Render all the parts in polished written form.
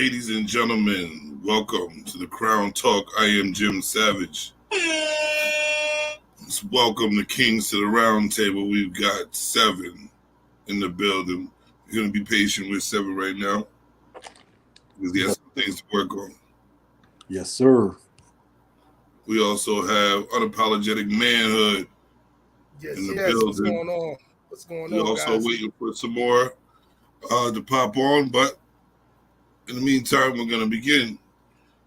Ladies and gentlemen, welcome to the Crown Talk. I am Jim Savage. Let's welcome the kings to the round table. We've got 7 in the building. You're going to be patient with 7 right now because he has some things to work on. Yes, sir. We also have Unapologetic Manhood in the building. What's going on? What's going on, We're also guys? waiting for some more to pop on, but in the meantime, we're going to begin.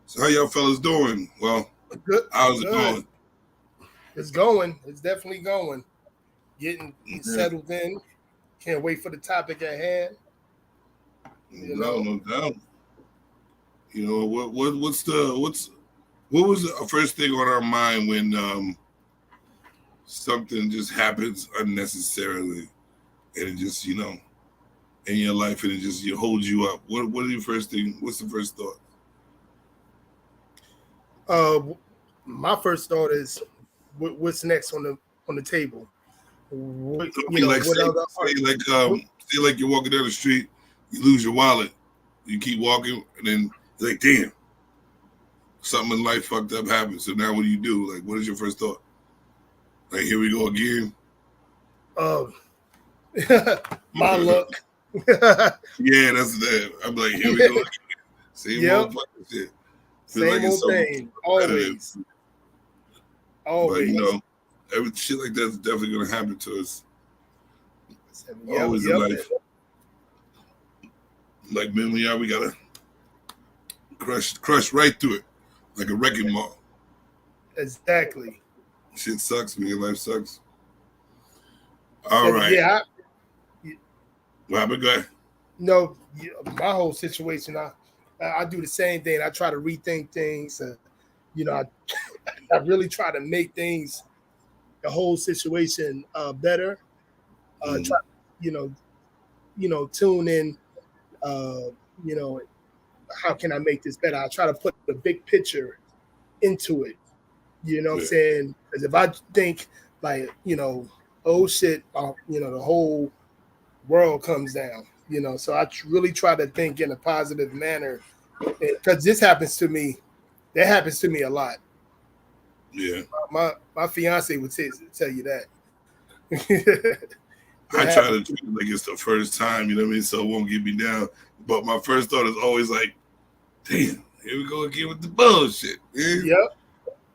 So how y'all fellas doing? Well, good. How's it going? It's going. It's definitely going. Getting settled in. Can't wait for the topic at hand. No doubt. You know what was the first thing on our mind when something just happens unnecessarily and it just in your life and it just holds you up? What are your first thing? What's the first thought? My first thought is what's next on the table. Say like you're walking down the street, you lose your wallet, you keep walking, and then you're like, damn, something in life fucked up happened. So now what do you do? Like, what is your first thought? Like, here we go again. My luck. Yeah, that's that. I'm like, here we go again. Same old fucking shit. Same old thing. Always. But every shit like that's definitely gonna happen to us. Always in life. Like men we are, we gotta crush right through it. Like a wrecking ball. Exactly. Shit sucks, man. Life sucks. All right. Yeah. What happened, guy? No, my whole situation, I do the same thing. I try to rethink things. I really try to make things, the whole situation better. Try, tune in. How can I make this better? I try to put the big picture into it. You know what I'm saying? Because if I think like, oh shit, the whole world comes down. So I really try to think in a positive manner, because this happens to me. That happens to me a lot. Yeah. My fiance would tell you that. I try to treat it like it's the first time, you know what I mean? So it won't get me down. But my first thought is always like, damn, here we go again with the bullshit. Man. Yep.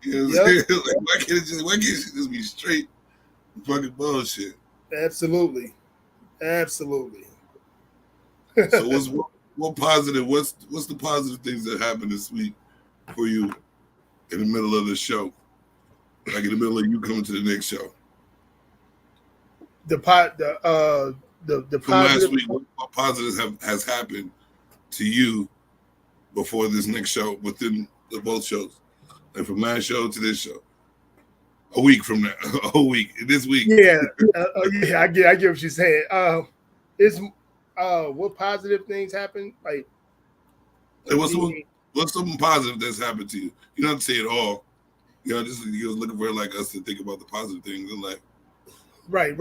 You know what I'm saying? Like, why can't it just be straight fucking bullshit? Absolutely. So what's the positive things that happened this week for you in the middle of the show? Like in the middle of you coming to the next show? The from last week, what positive has happened to you before this next show, within the both shows? Like from last show to this show. A week from now. A week. This week. Yeah. I get what you're saying. What positive things happened? Like what's something positive that's happened to you? You don't have to say it all. You're looking for like us to think about the positive things in life. Right.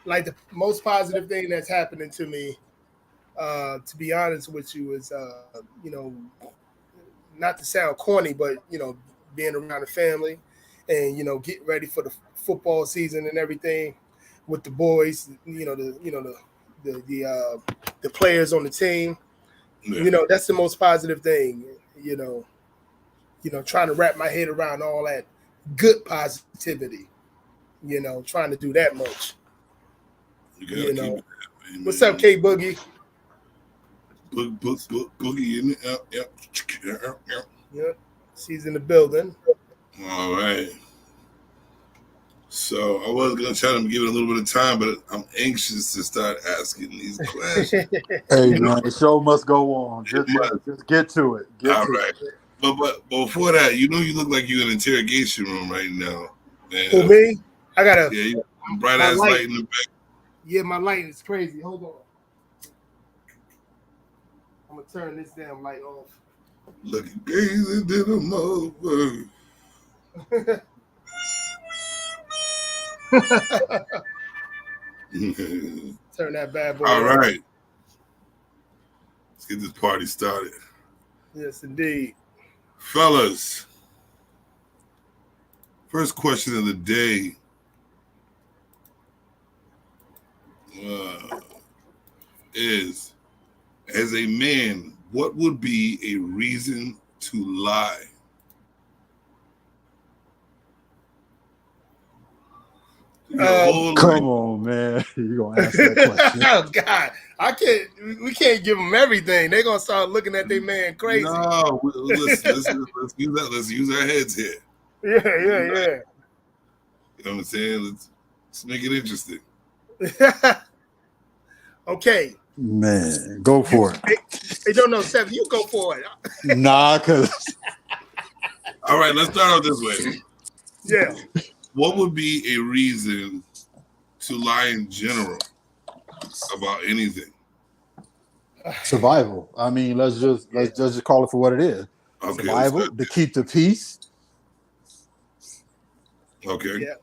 Like the most positive thing that's happening to me, to be honest with you, is not to sound corny, but being around the family and getting ready for the football season and everything with the boys, the players on the team. Yeah. That's the most positive thing. Trying to wrap my head around all that good positivity. Trying to do that much. What's up, K Boogie? Boogie in it. Yep. She's in the building. All right. So I was gonna try to give it a little bit of time, but I'm anxious to start asking these questions. Hey man, the show must go on. Just get to it. All right. But before that, you look like you're in an interrogation room right now. For me? I got a bright ass light in the back. Yeah, my light is crazy. Hold on. I'm gonna turn this damn light off. Looking gazing to the motherfucker. Turn that bad boy. All right. Let's get this party started. Yes, indeed. Fellas, first question of the day. Is, as a man, what would be a reason to lie? Come on, man. You gonna ask that question? Oh God, I can't. We can't give them everything. They're gonna start looking at their man crazy. No, let's use that. Let's use our heads here. Yeah. You know what I'm saying? Let's make it interesting. Okay. Man, go for it. Hey, don't know, Seven. You go for it. Nah, cause. All right, let's start out this way. Yeah. What would be a reason To lie in general about anything? survival? I mean, let's just call it for what it is. Okay, survival, to keep the peace. Okay. Yeah.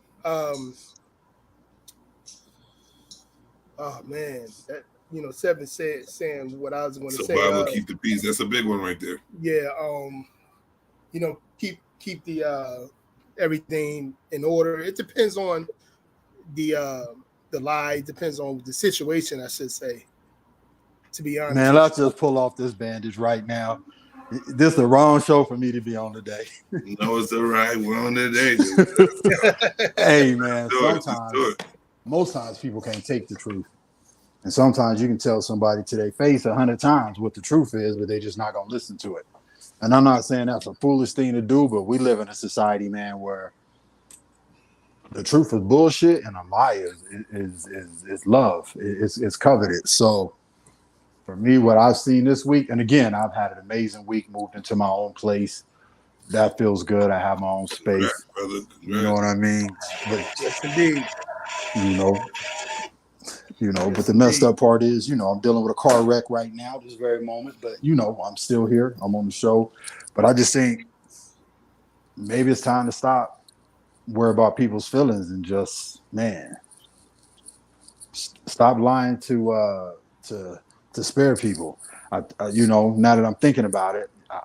Oh man, that Seven saying what I was going to say. Survival, keep the peace. That's a big one right there. Yeah. Keep the everything in order. It depends on the lie. It depends on the situation, I should say. To be honest, man, let's just pull off this bandage right now. This is the wrong show for me to be on today. No, it's the right one today. Hey, man, most times people can't take the truth. And sometimes you can tell somebody to their face 100 times what the truth is, but they're just not going to listen to it. And I'm not saying that's a foolish thing to do, but we live in a society, man, where the truth is bullshit and a lie is love. It's coveted. So for me, what I've seen this week, and again, I've had an amazing week, moved into my own place. That feels good. I have my own space. Congrats. You know what I mean? But, yes, indeed. But the messed up part is, I'm dealing with a car wreck right now, this very moment. But, I'm still here. I'm on the show. But I just think maybe it's time to stop worry about people's feelings and just, man, stop lying to spare people. Now that I'm thinking about it, I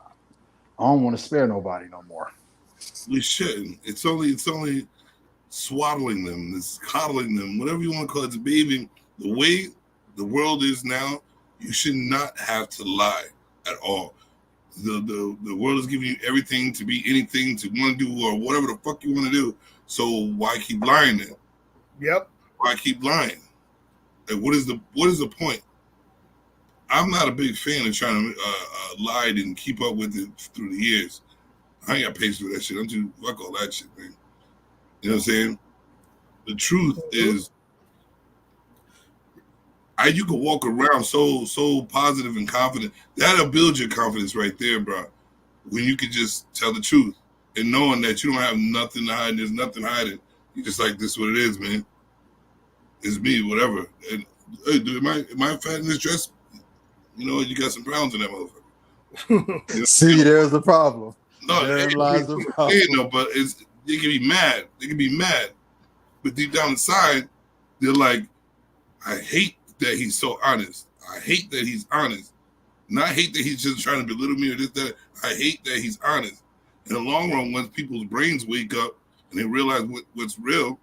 don't want to spare nobody no more. We shouldn't. It's only swaddling them, it's coddling them, whatever you want to call it, it's bathing. The way the world is now, you should not have to lie at all. The world is giving you everything to be anything to want to do or whatever the fuck you want to do. So why keep lying then? Yep. Why keep lying? Like, what is the point? I'm not a big fan of trying to lie and keep up with it through the years. I ain't got patience for that shit. I'm too fuck all that shit, man. You know what I'm saying? The truth is, you can walk around so positive and confident. That'll build your confidence right there, bro. When you can just tell the truth and knowing that you don't have nothing to hide, there's nothing hiding. You just like, this is what it is, man. It's me, whatever. And hey, dude, am I fat in this dress? You got some pounds in that motherfucker. See, there's the problem. No, there lies the problem. No, but they can be mad. They can be mad. But deep down inside, they're like, I hate that he's so honest. I hate that he's honest. Not hate that he's just trying to belittle me or this, that. I hate that he's honest. In the long run, once people's brains wake up and they realize what's real,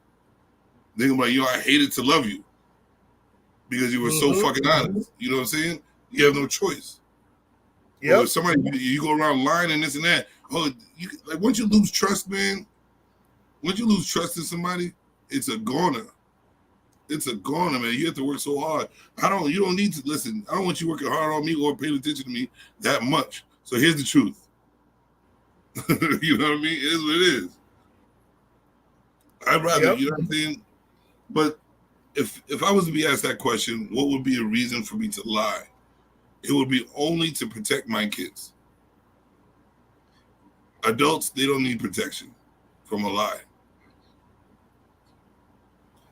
they're gonna be like, I hated to love you because you were so fucking honest. You know what I'm saying? You have no choice. Yeah. Somebody, you go around lying and this and that. Once you lose trust, man, once you lose trust in somebody, it's a goner. It's a goner, man. You have to work so hard. You don't need to listen. I don't want you working hard on me or paying attention to me that much. So here's the truth. You know what I mean? It is what it is. I'd rather, you know what I'm saying? But if I was to be asked that question, what would be a reason for me to lie? It would be only to protect my kids. Adults, they don't need protection from a lie.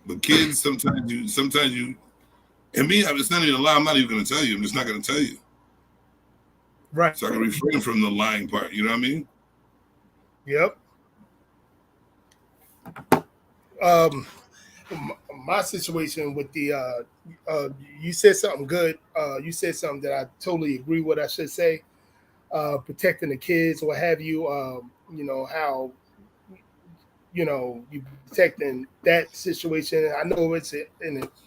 But kids, sometimes you, and me, it's not even a lie. I'm not even going to tell you. I'm just not going to tell you. Right. So I can refrain from the lying part. You know what I mean? my situation with the you said something good. You said something that I totally agree with. I should say, protecting the kids, what have you. You know how you protecting that situation. I know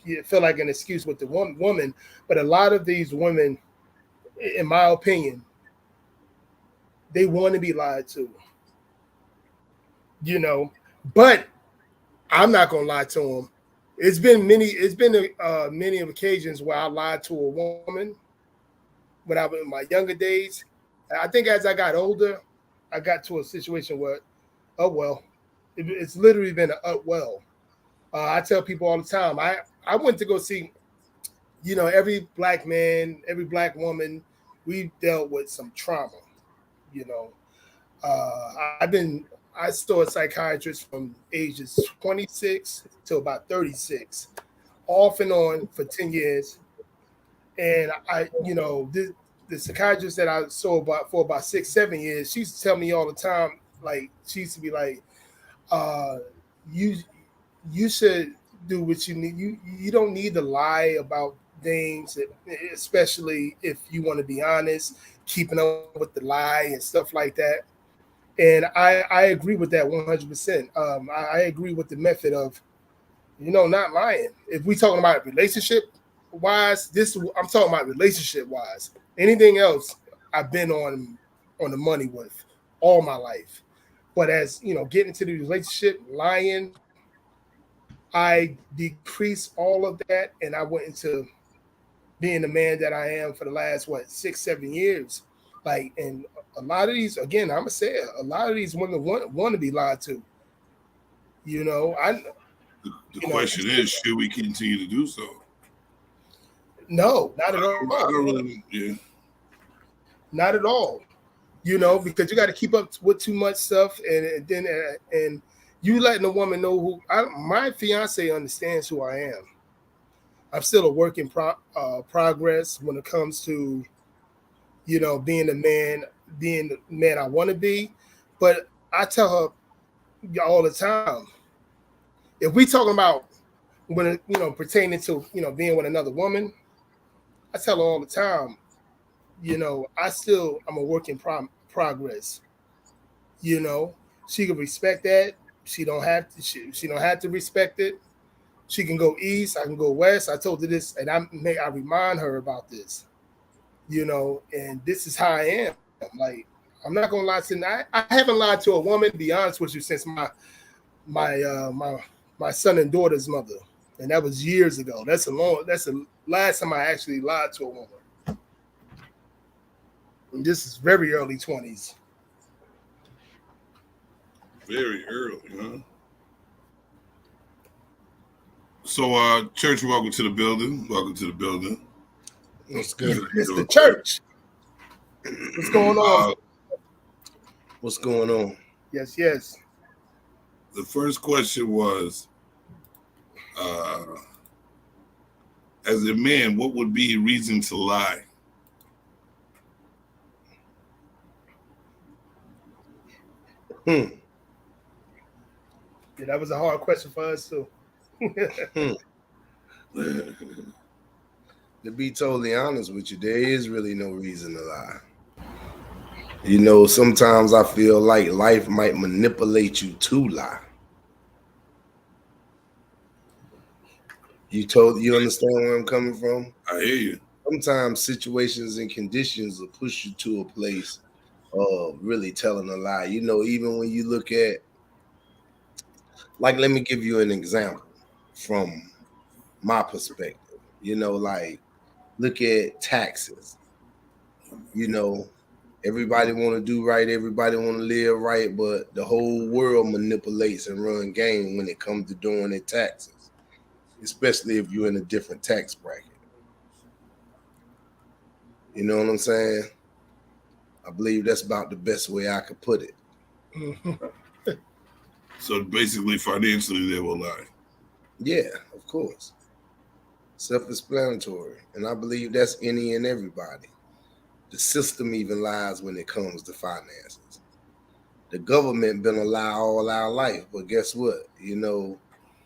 you feel like an excuse with the woman, but a lot of these women, in my opinion, they want to be lied to. But I'm not gonna lie to them. It's been many occasions where I lied to a woman when I was in my younger days. I think as I got older, I got to a situation where, oh well, it's literally been well. I tell people all the time. I went to go see, every black man, every black woman, we dealt with some trauma. You know, I saw a psychiatrist from ages 26 to about 36, off and on for 10 years. And the psychiatrist that I saw for about 6, 7 years, she used to tell me all the time, like she used to be like, uh, you you should do what you need. You don't need to lie about things, especially if you want to be honest, keeping up with the lie and stuff like that. And I agree with that 100%. I agree with the method of not lying. If we talking about relationship wise, I'm talking about relationship wise. Anything else, I've been on the money with all my life. But as getting into the relationship, lying, I decreased all of that, and I went into being the man that I am for the last 6, 7 years. Like, and a lot of these, again, I'm gonna say it, a lot of these women want to be lied to. The question is, should we continue to do so? No, not at all. I don't really, yeah. Not at all. Because you got to keep up with too much stuff, and you letting a woman know my fiance understands who I am. I'm still a work in progress when it comes to, being the man I want to be. But I tell her all the time, if we talking about when pertaining to being with another woman, I tell her all the time, I'm a work in progress. She can respect that. She don't have to. She don't have to respect it. She can go east. I can go west. I told her this, and I remind her about this. And this is how I am. Like, I'm not gonna lie to. I haven't lied to a woman. To be honest with you, since my son and daughter's mother, and that was years ago. That's the last time I actually lied to a woman. And this is very early 20s. Very early, huh? So, Church, welcome to the building. Welcome to the building. What's good? Mr. Church. What's going on? What's going on? Yes. The first question was, as a man, what would be a reason to lie? Yeah, that was a hard question for us too. To be totally honest with you, there is really no reason to lie. Sometimes I feel like life might manipulate you to lie. You understand where I'm coming from? I hear you. Sometimes situations and conditions will push you to a place of really telling a lie. Even when you look at, like, let me give you an example from my perspective. Like, look at taxes. Everybody want to do right, everybody want to live right, but the whole world manipulates and run game when it comes to doing their taxes, especially if you're in a different tax bracket. You know what I'm saying? I believe that's about the best way I could put it. So basically, financially, they will lie. Yeah, of course. Self-explanatory. And I believe that's any and everybody. The system even lies when it comes to finances. The government been a lie all our life, but guess what?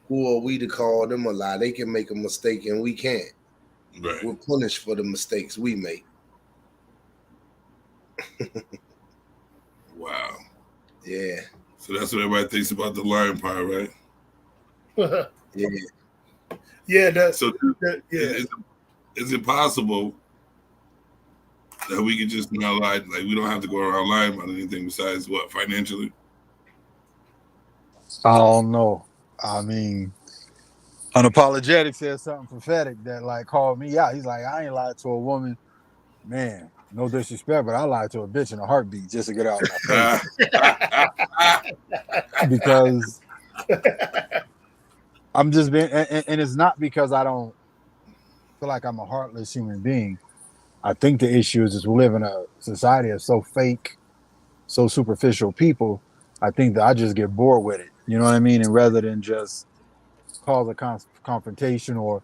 who are we to call them a lie? They can make a mistake and we can't. Right. We're punished for the mistakes we make. Wow. Yeah. So that's what everybody thinks about the lying part, right? Yeah. Yeah. So is it possible that we could just not lie? Like we don't have to go around lying about anything besides what, financially? I don't know. I mean, Unapologetic said something prophetic that like called me out. He's like, I ain't lied to a woman, man. No disrespect, but I lied to a bitch in a heartbeat just to get out my face because I'm just being, and it's not because I don't feel like I'm a heartless human being. I think the issue is we live in a society of so fake, so superficial people. I think that I just get bored with it. You know what I mean? And rather than just cause a confrontation or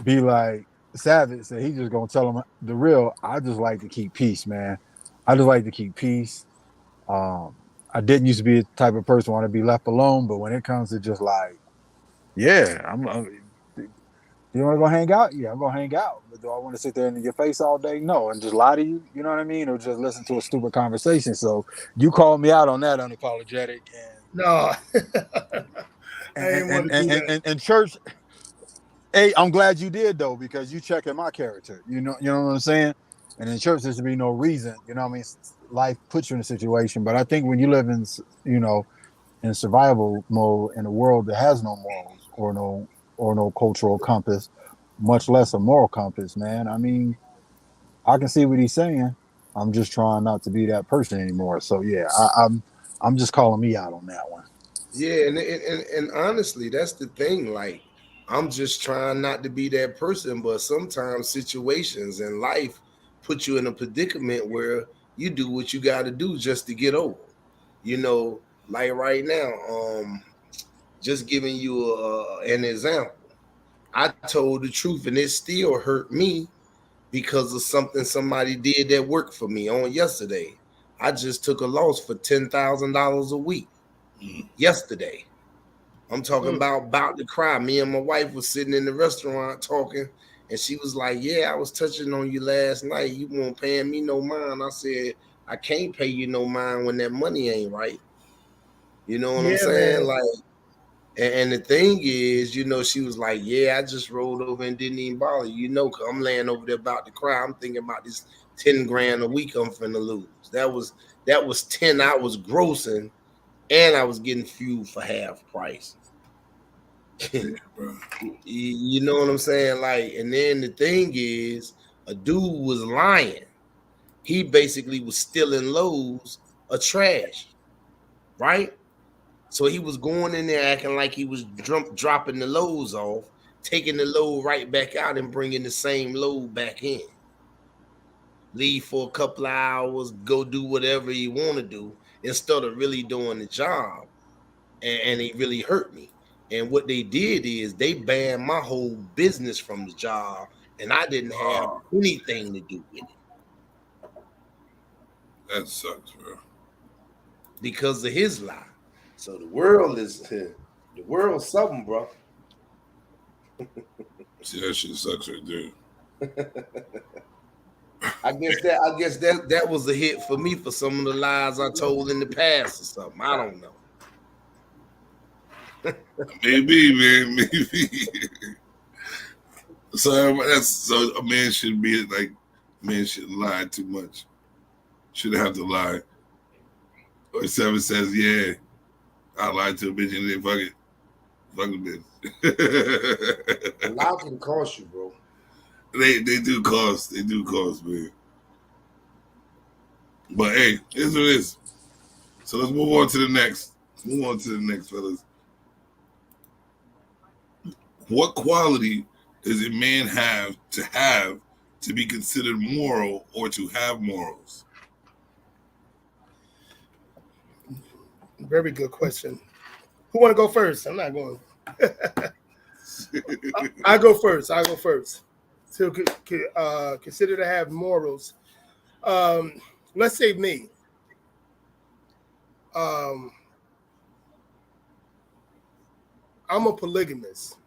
be like Savage said, he's just gonna tell him the real. I just like to keep peace, man. I just like to keep peace. I didn't used to be the type of person want to be left alone, but when it comes to just like, yeah, you want to go hang out? Yeah, I'm gonna hang out. But do I want to sit there in your face all day? No, and just lie to you. You know what I mean? Or just listen to a stupid conversation. So you called me out on that, Unapologetic, No, I didn't want to do that. and church. Hey, I'm glad you did though, because you checking my character. You know what I'm saying? And in church, there should be no reason. You know what I mean? Life puts you in a situation, but I think when you live in, in survival mode in a world that has no morals or no cultural compass, much less a moral compass, man. I mean, I can see what he's saying. I'm just trying not to be that person anymore. So yeah, I'm just calling me out on that one. Yeah, and honestly, that's the thing. Like, I'm just trying not to be that person, but sometimes situations in life put you in a predicament where you do what you got to do just to get over. You know, like right now, just giving you an example. I told the truth, and it still hurt me because of something somebody did that worked for me on yesterday. I just took a loss for $10,000 a week yesterday. I'm talking about to cry. Me and my wife was sitting in the restaurant talking, and she was like, "Yeah, I was touching on you last night. You weren't paying me no mind." I said, "I can't pay you no mind when that money ain't right." You know what I'm Yeah, saying? man. Like, and the thing is, she was like, "Yeah, I just rolled over and didn't even bother you." Cause I'm laying over there about to cry. I'm thinking about this 10 grand a week I'm finna lose. That was 10 hours grossing, and I was getting fuel for half price. You know what I'm saying? Like, and then the thing is, a dude was lying. He basically was stealing loads of trash, right? So he was going in there acting like he was dropping the loads off, taking the load right back out and bringing the same load back in. Leave for a couple of hours, go do whatever he want to do instead of really doing the job. And it really hurt me. And what they did is they banned my whole business from the job, and I didn't have anything to do with it. That sucks, bro. Because of his lie. So the world's something, bro. See, that shit sucks right there. I guess that was a hit for me for some of the lies I told in the past or something. I don't know. Maybe, man, maybe. So a man shouldn't be like, a man shouldn't lie too much. Shouldn't have to lie. Or Seven says, yeah, I lied to a bitch and then fuck a bitch. A lie can cost you, bro. They do cost. They do cost, man. But hey, here's what it is. So let's move on to the next. Move on to the next, fellas. What quality does a man have to be considered moral or to have morals? Very good question. Who want to go first? I'm not going. I go first. To consider to have morals. Let's say me. I'm a polygamist,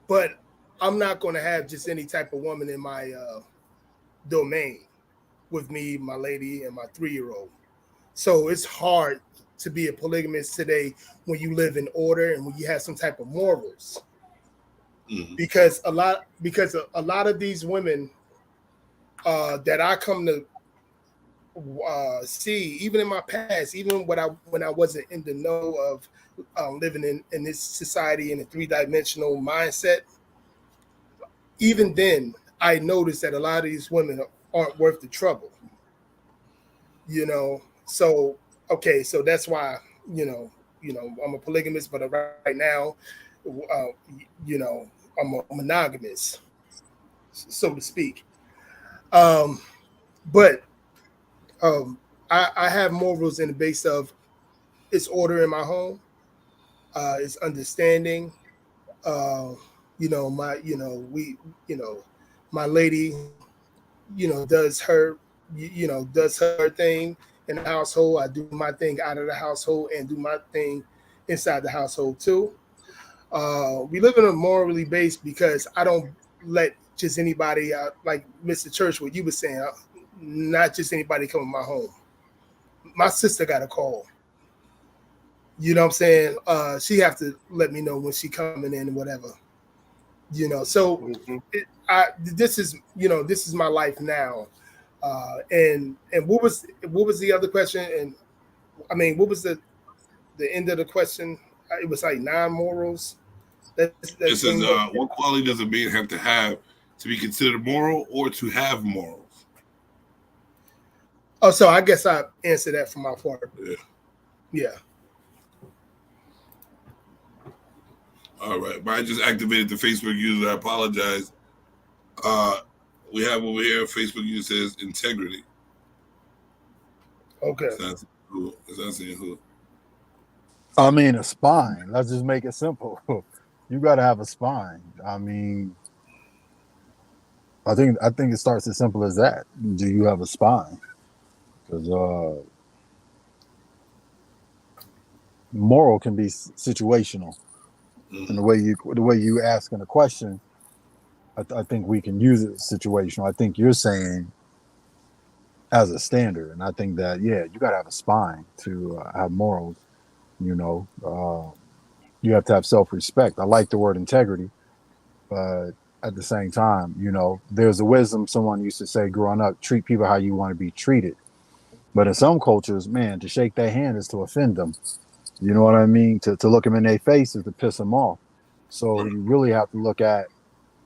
but I'm not going to have just any type of woman in my domain with me, my lady, and my 3-year-old. So it's hard to be a polygamist today when you live in order and when you have some type of morals. Mm-hmm. Because a lot of these women that I come to see, even in my past, even when I wasn't in the know of living in this society in a 3-dimensional mindset, even then I noticed that a lot of these women aren't worth the trouble. So okay, so that's why I'm a polygamist, but right now, I'm a monogamous, so to speak. But I have morals in the base of it's order in my home, it's understanding. My lady, does her thing in the household. I do my thing out of the household and do my thing inside the household too. We live in a morally based because I don't let just anybody, like Mr. Church, what you were saying, not just anybody come in my home. My sister got a call. You know what I'm saying? She have to let me know when she coming in and whatever. So this is my life now. And what was the other question? And I mean, what was the end of the question? It was like non-morals. It says, what quality does a man have to be considered moral or to have morals? Oh, so I guess I answered that for my part. Yeah. All right, but I just activated the Facebook user. I apologize. We have over here, Facebook user says integrity. Okay. It's not saying who. I mean, a spine. Let's just make it simple. You got to have a spine. I mean, I think it starts as simple as that. Do you have a spine? Because moral can be situational. And the way you asking a question, I think we can use it situational. I think you're saying as a standard, and I think that you got to have a spine to have morals. You have to have self-respect. I like the word integrity, but at the same time, there's a wisdom someone used to say growing up: treat people how you want to be treated. But in some cultures, man, to shake their hand is to offend them. You know what I mean? To look them in their face is to piss them off. So you really have to look at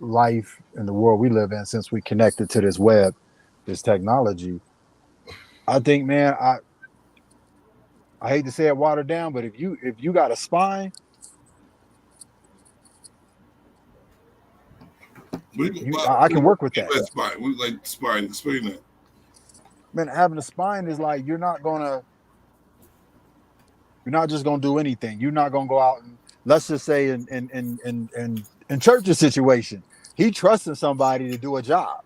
life in the world we live in, since we connected to this web, this technology. I think, man, I hate to say it watered down, but if you got a spine, I can work with that. Spine. We like spine. Explain that. Man, having a spine is like you're not just gonna do anything. You're not gonna go out and, let's just say in Church's situation, he trusted somebody to do a job.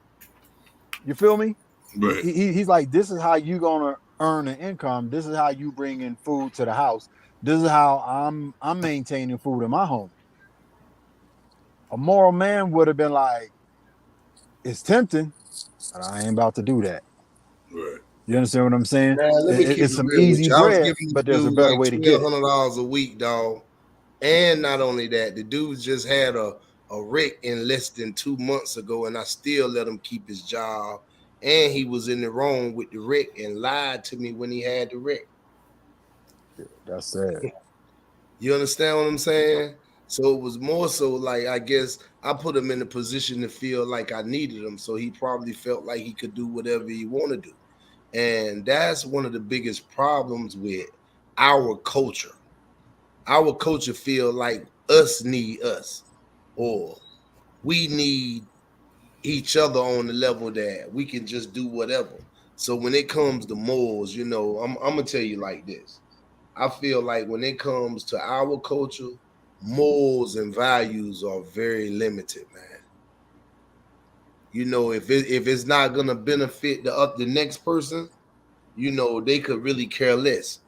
You feel me? Right. He's like, this is how you gonna earn an income. This is how you bring in food to the house. This is how I'm maintaining food in my home. A moral man would have been like, it's tempting, but I ain't about to do that. Right. You understand what I'm saying? Man, it's some easy bread, but there's a better way to get it. $1,200 a week, dog. And not only that, the dude just had a wreck in less than 2 months ago, and I still let him keep his job. And he was in the wrong with the wreck and lied to me when he had the wreck. Yeah, that's sad. You understand what I'm saying? So it was more so like, I guess I put him in a position to feel like I needed him. So he probably felt like he could do whatever he wanted to do. And that's one of the biggest problems with our culture. Our culture feel like us need us, or we need each other on the level that we can just do whatever. So when it comes to morals, I'm gonna tell you like this. I feel like when it comes to our culture, morals and values are very limited, man. If it's not gonna benefit the next person, they could really care less.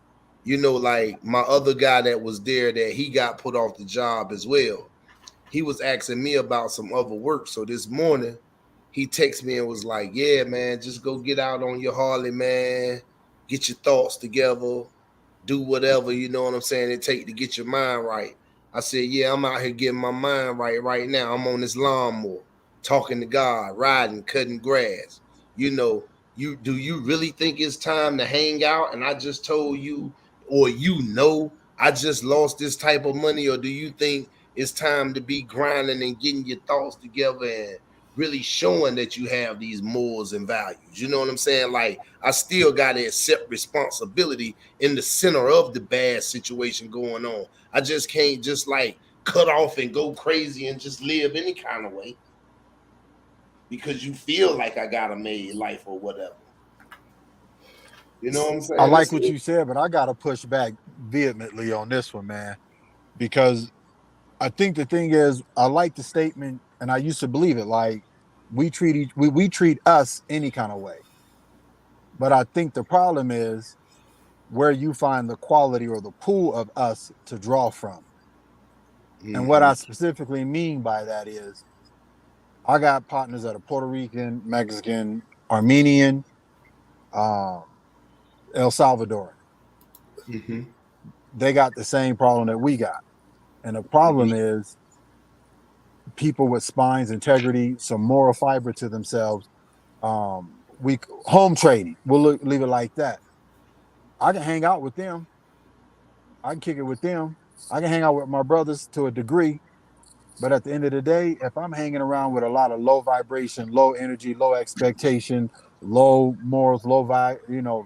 You know, like my other guy that was there, that he got put off the job as well. He was asking me about some other work. So this morning, he texted me and was like, "Yeah, man, just go get out on your Harley, man. Get your thoughts together. Do whatever, you know what I'm saying, it take to get your mind right." I said, "Yeah, I'm out here getting my mind right now. I'm on this lawnmower, talking to God, riding, cutting grass. You know, you really think it's time to hang out? And I just told you, or I just lost this type of money, or do you think it's time to be grinding and getting your thoughts together and really showing that you have these morals and values?" You know what I'm saying? Like, I still got to accept responsibility in the center of the bad situation going on. I just can't just like cut off and go crazy and just live any kind of way because you feel like I got a made life or whatever. You know what I'm saying? I like what you said, but I got to push back vehemently on this one, man, because I think the thing is, I like the statement, and I used to believe it. Like, we treat us any kind of way, but I think the problem is where you find the quality or the pool of us to draw from. Mm-hmm. And what I specifically mean by that is, I got partners that are Puerto Rican, Mexican, Armenian, El Salvadoran. Mm-hmm. They got the same problem that we got. And the problem is people with spines, integrity, some moral fiber to themselves. We home trading. We'll leave it like that. I can hang out with them. I can kick it with them. I can hang out with my brothers to a degree. But at the end of the day, if I'm hanging around with a lot of low vibration, low energy, low expectation, low morals,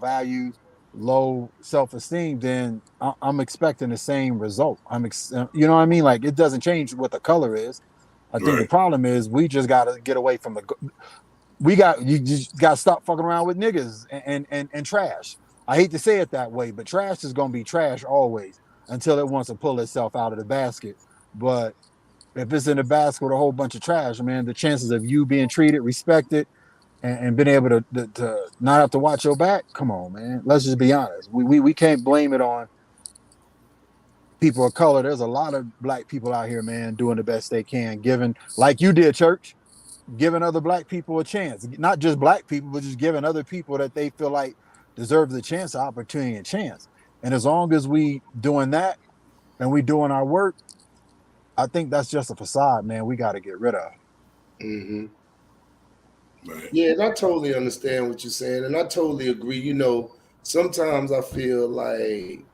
values, low self-esteem, then I'm expecting the same result. You know what I mean? Like, it doesn't change what the color is. I think the problem is we just got to get away from you just got to stop fucking around with niggas and trash. I hate to say it that way, but trash is going to be trash always until it wants to pull itself out of the basket. But if it's in a basket with a whole bunch of trash, man, the chances of you being treated, respected, and being able to not have to watch your back, come on, man. Let's just be honest. We can't blame it on people of color. There's a lot of black people out here, man, doing the best they can, giving, like you did, church, giving other black people a chance. Not just black people, but just giving other people that they feel like deserve the chance, opportunity, and chance. And as long as we doing that and we doing our work, I think that's just a facade, man. We got to get rid of. Mm-hmm. Right. Yeah, and I totally understand what you're saying, and I totally agree. You know, sometimes I feel like,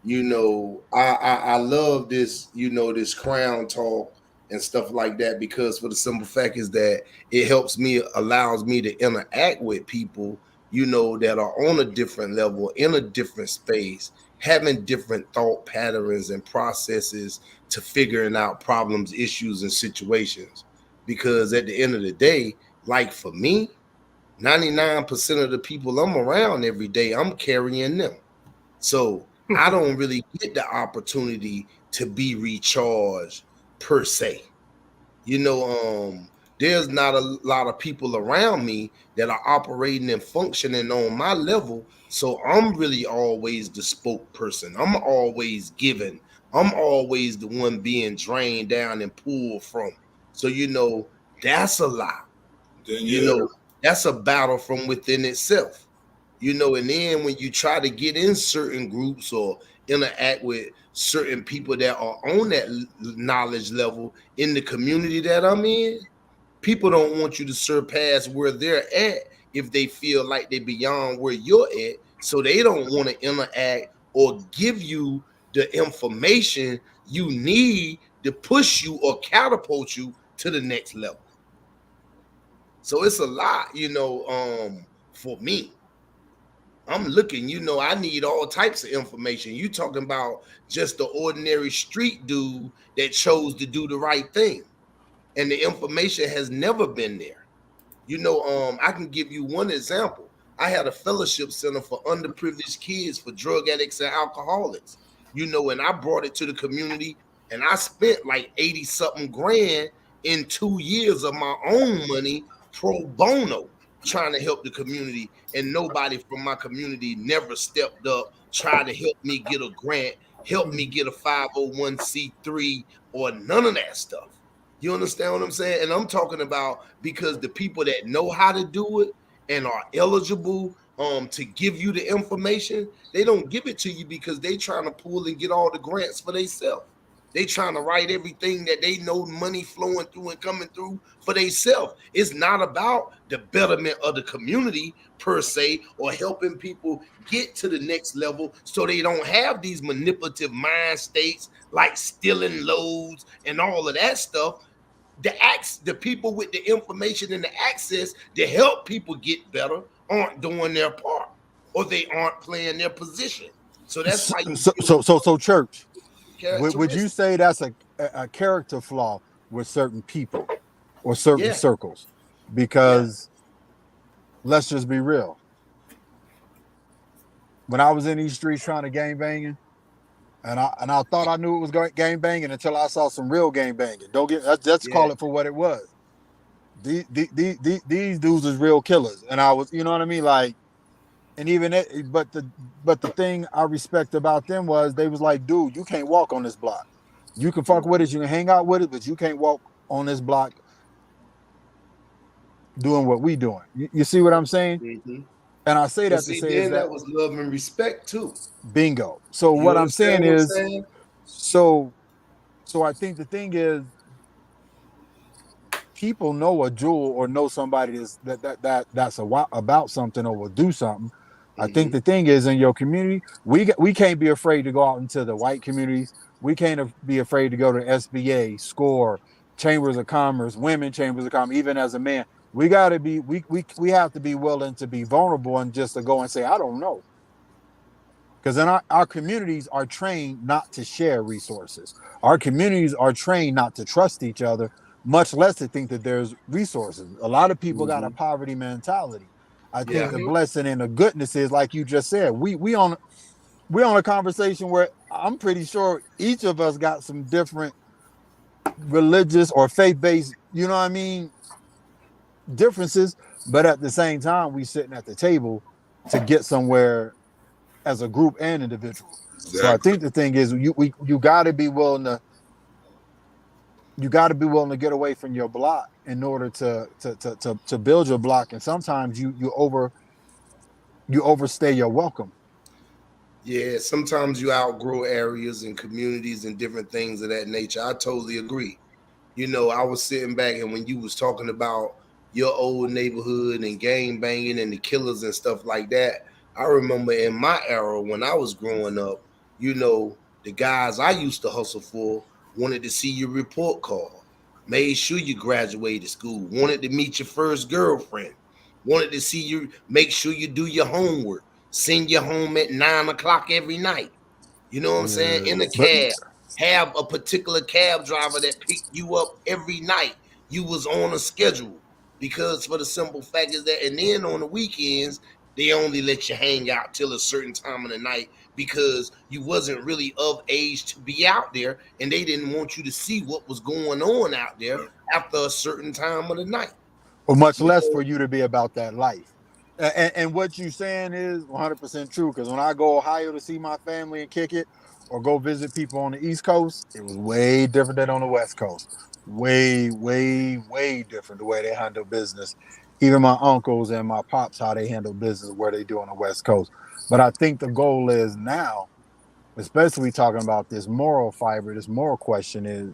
you know, I love this, you know, this crown talk and stuff like that, because for the simple fact is that it allows me to interact with people, you know, that are on a different level, in a different space, having different thought patterns and processes to figuring out problems, issues, and situations. Because at the end of the day, like for me, 99% of the people I'm around every day, I'm carrying them. So I don't really get the opportunity to be recharged per se. You know, there's not a lot of people around me that are operating and functioning on my level. So I'm really always the spokesperson. I'm always giving. I'm always the one being drained down and pulled from. So, you know, that's a lot. You know, that's a battle from within itself. You know, and then when you try to get in certain groups or interact with certain people that are on that knowledge level in the community that I'm in, people don't want you to surpass where they're at if they feel like they're beyond where you're at. So they don't want to interact or give you the information you need to push you or catapult you to the next level. So it's a lot, you know, for me. I'm looking, you know, I need all types of information. You talking about just the ordinary street dude that chose to do the right thing. And the information has never been there. You know, I can give you one example. I had a fellowship center for underprivileged kids, for drug addicts and alcoholics. You know, and I brought it to the community, and I spent like 80-something grand in 2 years of my own money pro bono. trying to help the community, and nobody from my community never stepped up, tried to help me get a grant, help me get a 501c3, or none of that stuff. You understand what I'm saying? And I'm talking about because the people that know how to do it and are eligible to give you the information, they don't give it to you because they trying to pull and get all the grants for themselves. They trying to write everything that they know money flowing through and coming through for themselves. It's not about the betterment of the community per se, or helping people get to the next level so they don't have these manipulative mind states like stealing loads and all of that stuff. The people with the information and the access to help people get better aren't doing their part, or they aren't playing their position. So that's why So church, would you characteristics. say that's a character flaw with certain people or certain Yeah, circles? yeah, Because let's just be real. When I was in these streets trying to gang banging, and I thought I knew it was gang banging until I saw some real gang banging. Don't get let's yeah, call it for what it was. These dudes is real killers, and I was, you know what I mean, like, and even it, but the thing I respect about them was they was like, dude, you can't walk on this block. You can fuck with it, you can hang out with it, but you can't walk on this block doing what we doing. You see what I'm saying? mm-hmm. And I say But that to see, say is then that that was love and respect too. bingo. So You what I'm understand saying what I'm is, saying? so I think the thing is, people know a jewel or know somebody that's about something or will do something. I think Mm-hmm. the thing is, in your community, we can't be afraid to go out into the white communities. We can't be afraid to go to SBA, SCORE, chambers of commerce, women chambers of commerce. Even as a man, we got to be we have to be willing to be vulnerable and just to go and say, I don't know. Because then our communities are trained not to share resources. Our communities are trained not to trust each other, much less to think that there's resources. A lot of people got a Mm-hmm. poverty mentality. I think Yeah, the Mhm. blessing and the goodness is, like you just said, we on a conversation where I'm pretty sure each of us got some different religious or faith-based, you know what I mean, differences, but at the same time, we sitting at the table to get somewhere as a group and individual. So I Exactly. think the thing is, you got to be willing to get away from your block in order to build your block. And sometimes you overstay your welcome. yeah. Sometimes you outgrow areas and communities and different things of that nature. I totally agree. I was sitting back, and when you was talking about your old neighborhood and gang banging and the killers and stuff like that, I remember in my era when I was growing up, the guys I used to hustle for wanted to see your report card, made sure you graduated school, wanted to meet your first girlfriend, wanted to see you, make sure you do your homework, send you home at 9 o'clock every night. You know what I'm saying? Yeah, In a but cab, have a particular cab driver that picked you up every night. You was on a schedule because for the simple fact is that, and then on the weekends, they only let you hang out till a certain time of the night because you wasn't really of age to be out there, and they didn't want you to see what was going on out there after a certain time of the night. or much You less know, for you to be about that life. And what you saying is 100% true. Because when I go Ohio to see my family and kick it, or go visit people on the East Coast, it was way different than on the West Coast. Way, way, way different the way they handle business. Even my uncles and my pops, how they handle business, where they do on the West Coast. But I think the goal is now, especially talking about this moral fiber, this moral question is,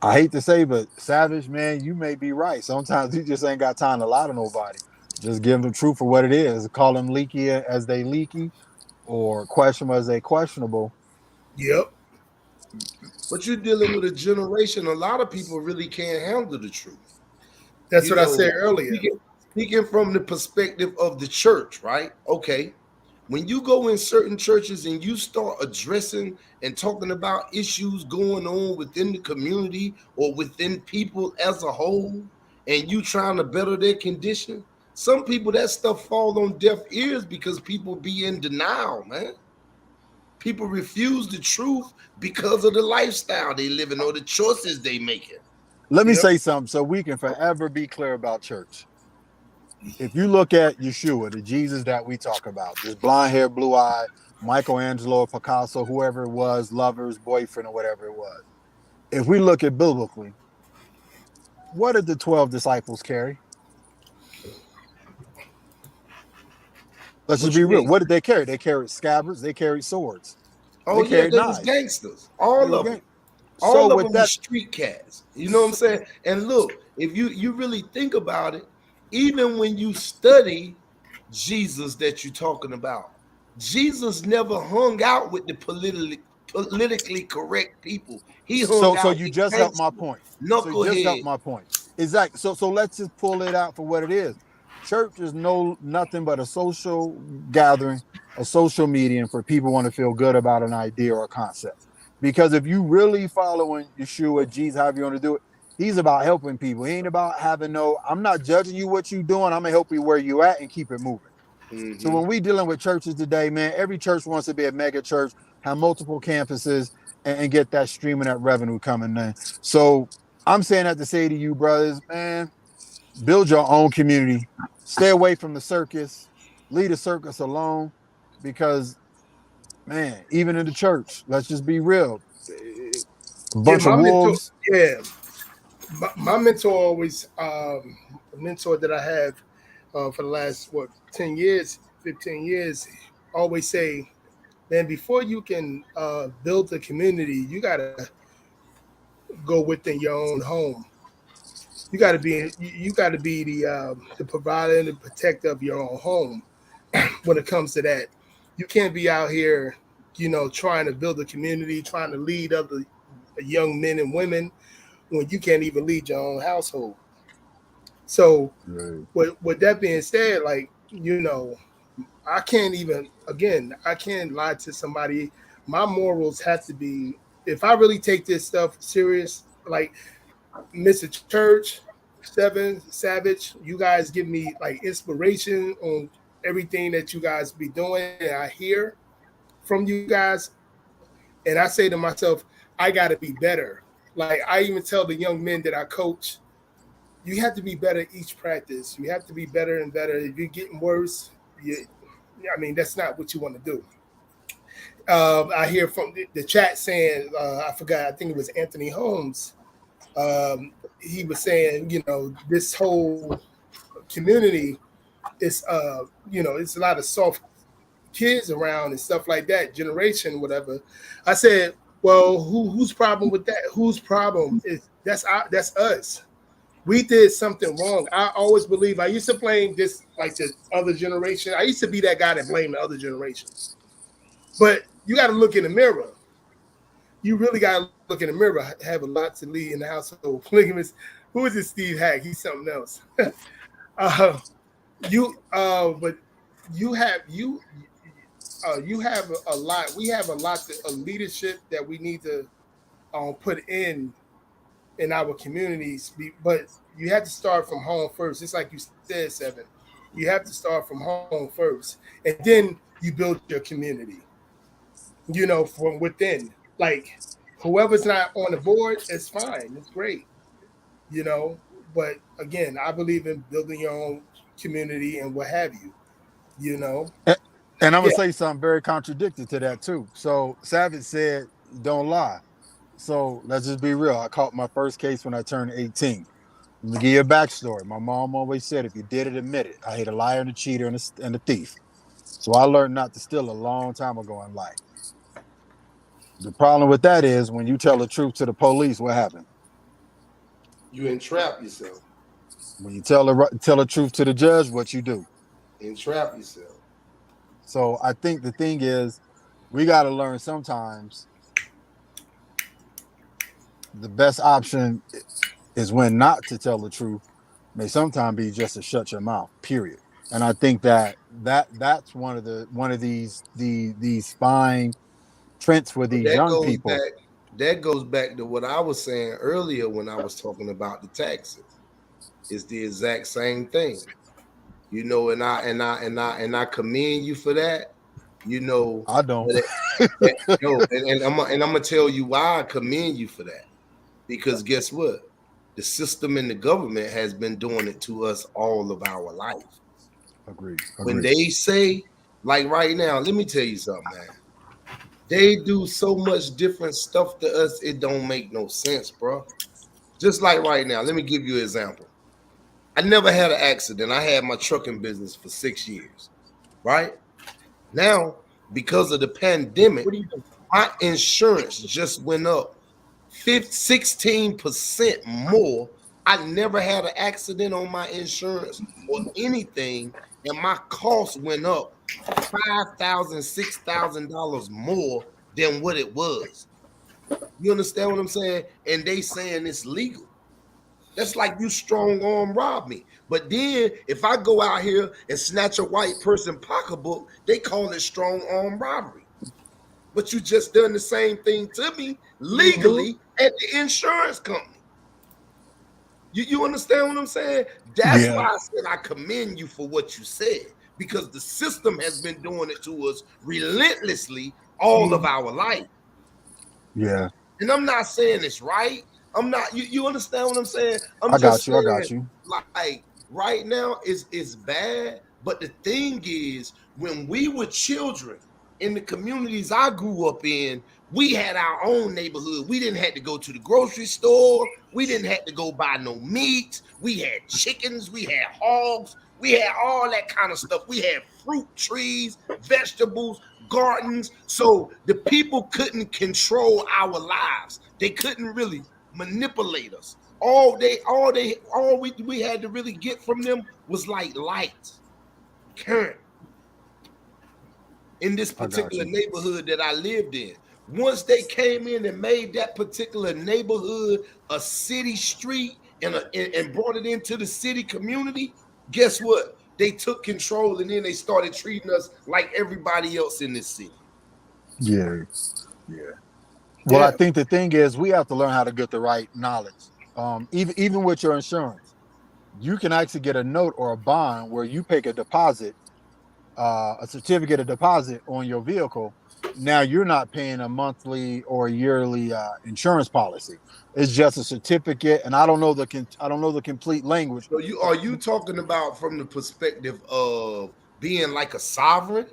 I hate to say, but Savage, man, you may be right. Sometimes you just ain't got time to lie to nobody. Just give them the truth for what it is. Call them leaky as they leaky, or questionable as they questionable. Yep. but you're dealing with a generation. A lot of people really can't handle the truth. That's You what I know, said earlier. speaking from the perspective of the church, right? Okay. When you go in certain churches and you start addressing and talking about issues going on within the community or within people as a whole, and you trying to better their condition, some people that stuff fall on deaf ears because people be in denial, man. People refuse the truth because of the lifestyle they living or the choices they making. Let me say something so we can forever be clear about church. If you look at Yeshua, the Jesus that we talk about, this blonde hair, blue eye, Michelangelo, Picasso, whoever it was, lover's boyfriend or whatever it was. If we look at biblically, what did the 12 disciples carry? Let's just What be you real. mean? What did they carry? They carried scabbards. They carried swords. Oh They yeah, carried they was knives. gangsters. They All were of them. gang- So All of with them was that, street cats. You know what I'm saying? And look, if you really think about it, even when you study Jesus that you're talking about, Jesus never hung out with the politically correct people. He hung so out you with just helped my gangsters, point. So you just helped knuckleheads. my point. Exactly. So let's just pull it out for what it is. Church is nothing but a social gathering, a social medium for people want to feel good about an idea or a concept. Because if you really following Yeshua, Jesus, however you want to do it, he's about helping people. He ain't about having no, I'm not judging you what you doing. I'm gonna help you where you at and keep it moving. So Mm-hmm. when we dealing with churches today, man, every church wants to be a mega church, have multiple campuses, and get that streaming that revenue coming in. So I'm saying that to say to you, brothers, man, build your own community. Stay away from the circus. Leave the circus alone, because man, even in the church, let's just be real. A Yeah, bunch of my mentor. wolves. Yeah, my mentor always, a mentor that I have for the last 10 years, 15 years, always say, man, before you can build a community, you gotta go within your own home. You got to be the provider and the protector of your own home. When it comes to that, you can't be out here, trying to build a community, trying to lead other young men and women when you can't even lead your own household. So, Right. with that being said, like, I can't even, again, I can't lie to somebody. My morals have to be, if I really take this stuff serious, like Mr. Church, Seven, Savage, you guys give me like inspiration on everything that you guys be doing. And I hear from you guys, and I say to myself, I got to be better. Like, I even tell the young men that I coach, you have to be better each practice. You have to be better and better. If you're getting worse, I mean, that's not what you want to do. I hear from the chat saying, I forgot, I think it was Anthony Holmes. He was saying, this whole community is, it's a lot of soft kids around and stuff like that, generation, whatever. I said, well, whose problem with that? Whose problem is that's us. We did something wrong. I always believe, I used to blame this like the other generation. I used to be that guy that blamed the other generation. But you got to look in the mirror. You really got to look in the mirror. Have a lot to lead in the household. Polygamous. Who is this Steve Hack? He's something else. But you have a lot. We have a lot of leadership that we need to put in our communities. But you have to start from home first. Just like you said, Seven. You have to start from home first, and then you build your community. From within. Like, whoever's not on the board, it's fine. It's great. You know. But again, I believe in building your own community and what have you. You know. And I'm Yeah. gonna say something very contradictory to that too. So Savage said, "Don't lie." So let's just be real. I caught my first case when I turned 18. Let me give you a backstory. My mom always said, if you did it, admit it. I hate a liar and a cheater and a thief. So I learned not to steal a long time ago in life. The problem with that is when you tell the truth to the police, what happened? You entrap yourself. When you tell the truth to the judge, what you do? Entrap yourself. So I think the thing is, we got to learn sometimes the best option is when not to tell the truth may sometimes be just to shut your mouth, period. And I think that's one of these fine trends for But these young people. that goes back to what I was saying earlier when I was talking about the taxes. It's the exact same thing. And I commend you for that. I don't. But no, and I'm gonna tell you why I commend you for that. Because guess what? the system and the government has been doing it to us all of our life. Agreed. When they say, like right now, let me tell you something, man. They do so much different stuff to us, it don't make no sense, bro. Just like right now, let me give you an example. I never had an accident. I had my trucking business for 6 years, right? Now, because of the pandemic, What do you do? my insurance just went up 16% more. I never had an accident on my insurance or anything, and my cost went up $5,000, $6,000 more than what it was. You understand what I'm saying? And they saying it's legal. That's like you strong arm rob me. But then if I go out here and snatch a white person pocketbook, they call it strong arm robbery. But you just done the same thing to me legally at the insurance company. You understand what I'm saying? That's why I said I commend you for what you said, because the system has been doing it to us relentlessly all of our life. Yeah. And I'm not saying it's right. I'm not, you understand what I'm saying? I got you. Like right now is bad. But the thing is, when we were children in the communities I grew up in, we had our own neighborhood. We didn't have to go to the grocery store. We didn't have to go buy no meat. We had chickens. We had hogs. We had all that kind of stuff. We had fruit trees, vegetables, gardens. So the people couldn't control our lives. They couldn't really manipulate us. All we had to really get from them was like light, current. In this particular neighborhood that I lived in, once they came in and made that particular neighborhood a city street and brought it into the city community, guess what? They took control, and then they started treating us like everybody else in this city. Yeah. Well, I think the thing is we have to learn how to get the right knowledge. Even with your insurance, you can actually get a note or a bond where you pay a deposit, a certificate of deposit on your vehicle. Now you're not paying a monthly or yearly insurance policy. It's just a certificate, and I don't know the complete language. So are you talking about from the perspective of being like a sovereign?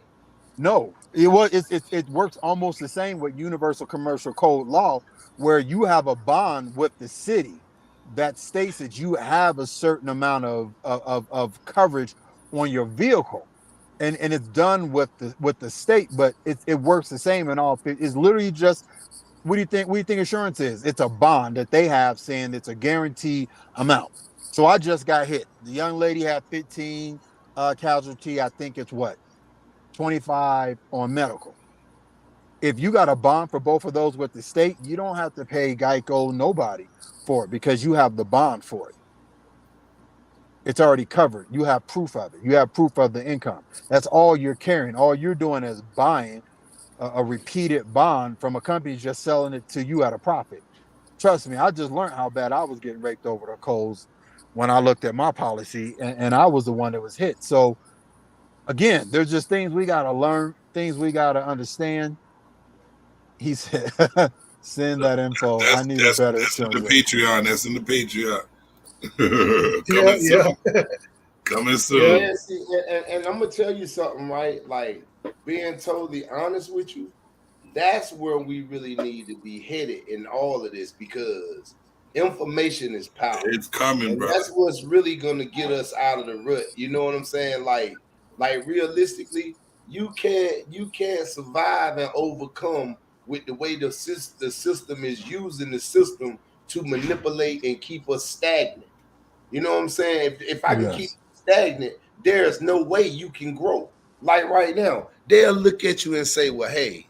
No, it works almost the same with Universal Commercial Code law, where you have a bond with the city that states that you have a certain amount of coverage on your vehicle, and it's done with the state, but it works the same in all. It's literally just what do you think insurance is? It's a bond that they have saying it's a guaranteed amount. So I just got hit. The young lady had 15 casualty. I think it's what 25 on medical. If you got a bond for both of those with the state, you don't have to pay Geico, nobody for it, because you have the bond for it. It's already covered. You have proof of it. You have proof of the income. That's all you're carrying. All you're doing is buying a repeated bond from a company just selling it to you at a profit. Trust me, I just learned how bad I was getting raked over the coals when I looked at my policy, and I was the one that was hit. So again, there's just things we got to learn, things we got to understand. He said, send that info. I need a better That's in the Patreon. That's in the Patreon. Coming soon. Yeah, see, and I'm gonna tell you something, right? Like, being totally honest with you, that's where we really need to be headed in all of this, because information is power. It's coming, bro. That's what's really gonna get us out of the rut. You know what I'm saying? Like realistically, you can't survive and overcome with the way the system is using the system to manipulate and keep us stagnant. You know what I'm saying? If I can keep stagnant, there's no way you can grow. Like right now, they'll look at you and say, well, hey,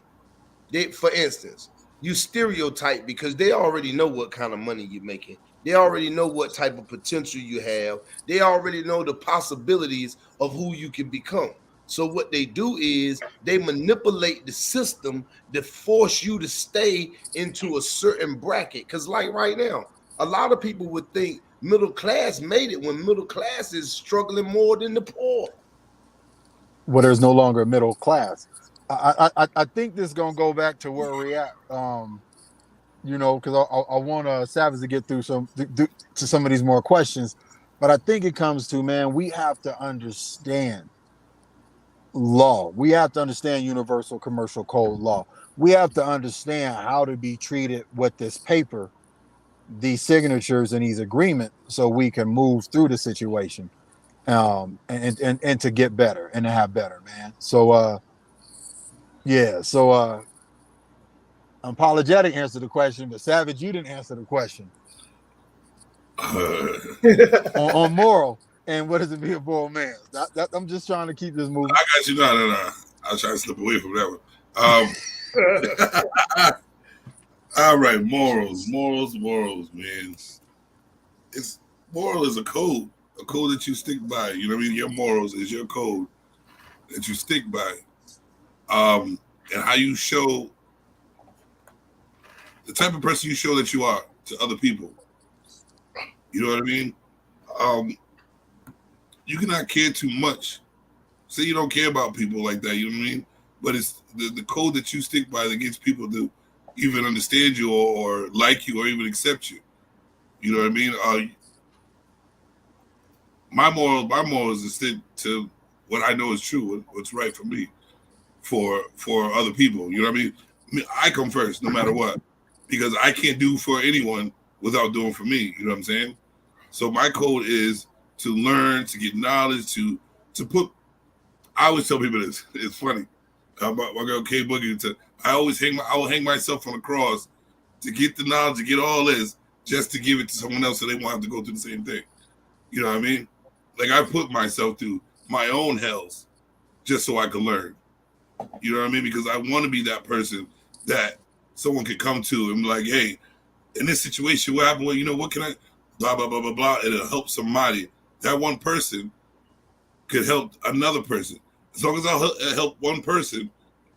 for instance, you stereotype because they already know what kind of money you're making. They already know what type of potential you have. They already know the possibilities of who you can become. So what they do is they manipulate the system to force you to stay into a certain bracket. Because like right now, a lot of people would think middle class made it when middle class is struggling more than the poor. Well, there's no longer a middle class. I think this is gonna go back to where we're at. because I want Savage to get through to some of these more questions, but I think it comes to, man, we have to understand law. We have to understand universal commercial code law. We have to understand how to be treated with this paper, these signatures and these agreements, so we can move through the situation, and to get better and to have better, man. So yeah, so Apologetic answered the question, but Savage, you didn't answer the question on moral and what does it be a moral man. I'm just trying to keep this moving. I got you. No. I'll try to slip away from that one. All right, morals, man. It's moral is a code that you stick by. You know what I mean? Your morals is your code that you stick by. And how you show the type of person you show that you are to other people. You know what I mean? You cannot care too much. Say you don't care about people like that, you know what I mean? But it's the code that you stick by that gets people to even understand you or like you or even accept you. You know what I mean? My moral is to stick to what I know is true, what's right for me, for other people. You know what I mean? I come first, no matter what, because I can't do for anyone without doing for me. You know what I'm saying? So my code is to learn, to get knowledge, to put. I always tell people this. It's funny. My girl K Boogie. I will hang myself on the cross to get the knowledge, to get all this, just to give it to someone else so they won't have to go through the same thing. You know what I mean? Like I put myself through my own hells just so I could learn. You know what I mean? Because I want to be that person that someone could come to and be like, hey, in this situation, what happened? Well, you know, what can I, blah, blah, blah, blah, blah. It'll help somebody. That one person could help another person. As long as I help one person,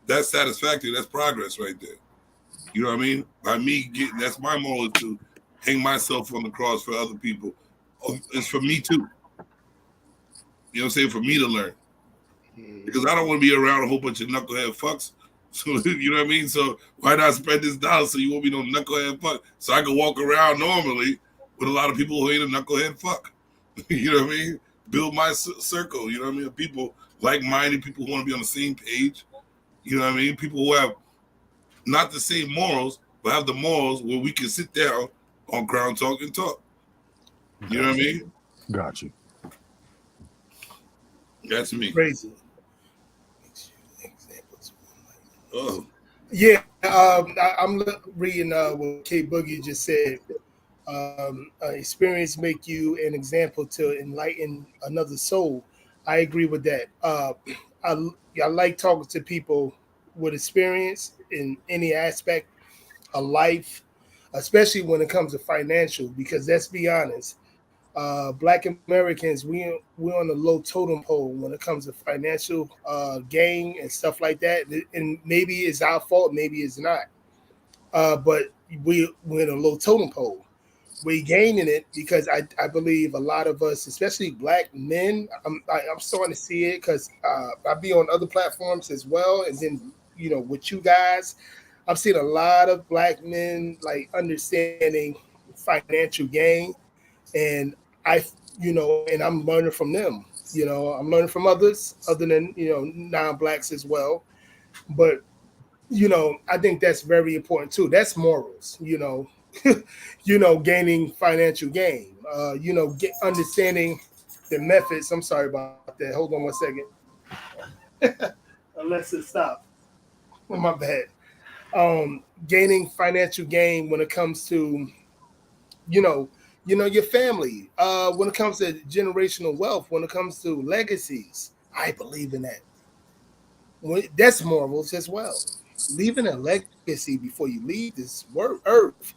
that's satisfactory. That's progress right there. You know what I mean? By me that's my moral, is to hang myself on the cross for other people. It's for me too. You know what I'm saying? For me to learn. Because I don't want to be around a whole bunch of knucklehead fucks. So, you know what I mean? So why not spend this dollar so you won't be no knucklehead fuck? So I can walk around normally with a lot of people who ain't a knucklehead fuck. You know what I mean? Build my circle. You know what I mean? People like-minded, people who want to be on the same page. You know what I mean? People who have not the same morals, but have the morals where we can sit down on Crown Talk and talk. You know what I mean? Got you. That's me. Crazy. Oh. Yeah, I'm reading what K Boogie just said. Experience make you an example to enlighten another soul. I agree with that. I like talking to people with experience in any aspect of life, especially when it comes to financial. Because let's be honest, Black Americans, we're on the low totem pole when it comes to financial gain and stuff like that. And maybe it's our fault, maybe it's not. But we're in a low totem pole. We're gaining it because I believe a lot of us, especially Black men, I'm starting to see it because I be on other platforms as well. And then, with you guys, I've seen a lot of Black men like understanding financial gain. And and I'm learning from them. I'm learning from others other than, non-Blacks as well. But, I think that's very important too. That's morals, gaining financial gain, understanding the methods. I'm sorry about that. Hold on 1 second. Unless it stop. Oh, my bad. Gaining financial gain when it comes to, your family. When it comes to generational wealth, when it comes to legacies, I believe in that. That's morals as well. Leaving a legacy before you leave this earth,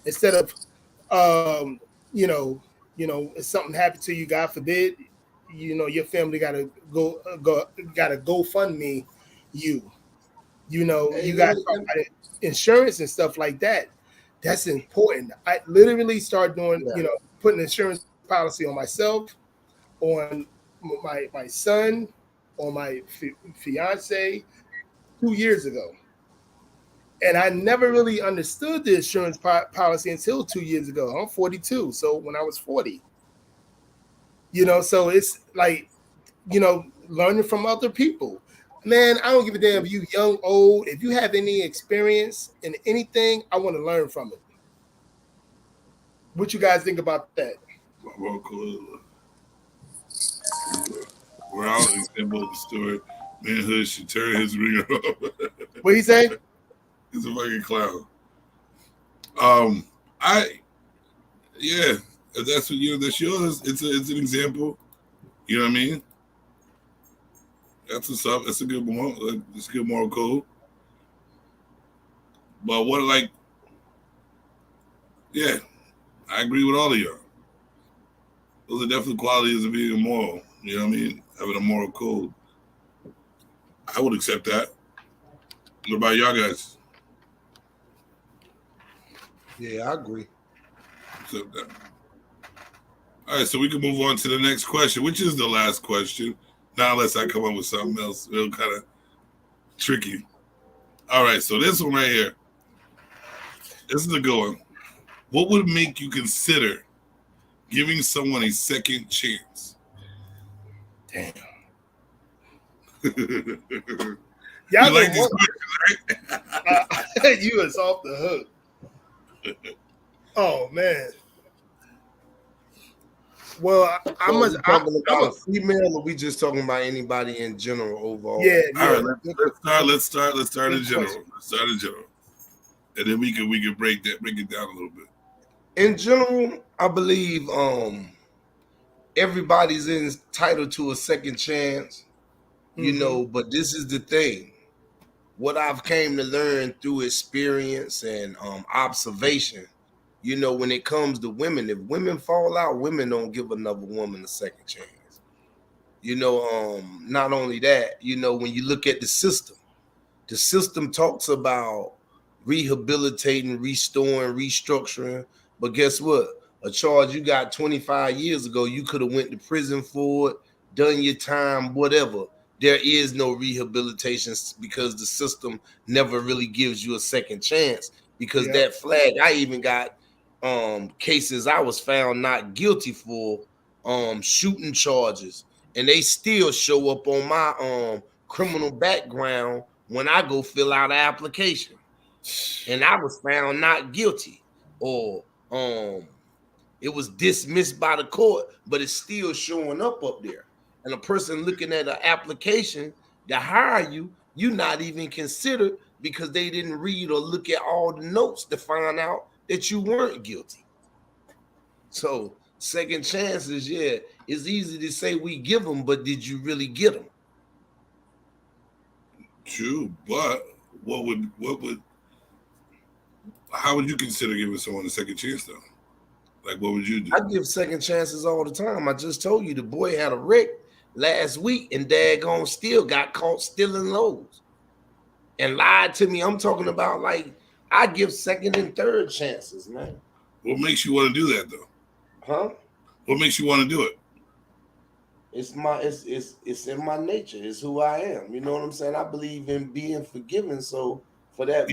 instead of, um, if something happened to you, God forbid, your family gotta GoFundMe you. You got insurance and stuff like that. That's important. I literally start doing, putting insurance policy on myself, on my son, on my fiance 2 years ago. And I never really understood the insurance policy until 2 years ago. I'm 42, so when I was 40, so it's like, learning from other people. Man, I don't give a damn if you young, old. If you have any experience in anything, I want to learn from it. What you guys think about that? We're all example of the story. Manhood should turn his ringer off. What he say? He's a fucking clown. Yeah, if that's what that's yours. It's an example. You know what I mean? That's what's up. That's a good moral. It's a good moral code. But yeah, I agree with all of y'all. Those are definitely qualities of being moral. You know what I mean? Having a moral code. I would accept that. What about y'all guys? Yeah, I agree. Accept that. All right, so we can move on to the next question, which is the last question. Not unless I come up with something else real kind of tricky. All right, so this one right here. This is a good one. What would make you consider giving someone a second chance? Damn. Y'all like these questions, right? You is off the hook. Oh man. Well, I'm talking about a female, or we just talking about anybody in general overall? Yeah. All right, let's start in general. Let's start in general, and then we can break it down a little bit. In general, I believe everybody's entitled to a second chance, but this is the thing. What I've came to learn through experience and observation, when it comes to women, if women fall out, women don't give another woman a second chance. Not only that, when you look at the system talks about rehabilitating, restoring, restructuring. But guess what? A charge you got 25 years ago, you could have went to prison for it, done your time, whatever. There is no rehabilitation because the system never really gives you a second chance. Because that flag, I even got cases I was found not guilty for shooting charges, and they still show up on my criminal background when I go fill out an application, and I was found not guilty, or it was dismissed by the court, but it's still showing up there. And a person looking at an application to hire you, you're not even considered because they didn't read or look at all the notes to find out that you weren't guilty. So second chances, yeah, it's easy to say we give them, but did you really get them? True, but how would you consider giving someone a second chance though? Like, what would you do? I give second chances all the time. I just told you the boy had a wreck last week and daggone still got caught stealing loads and lied to me. I'm talking about like I give second and third chances, man. What makes you want to do that though? Huh? What makes you want to do it? It's in my nature. It's who I am. You know what I'm saying? I believe in being forgiven. So for that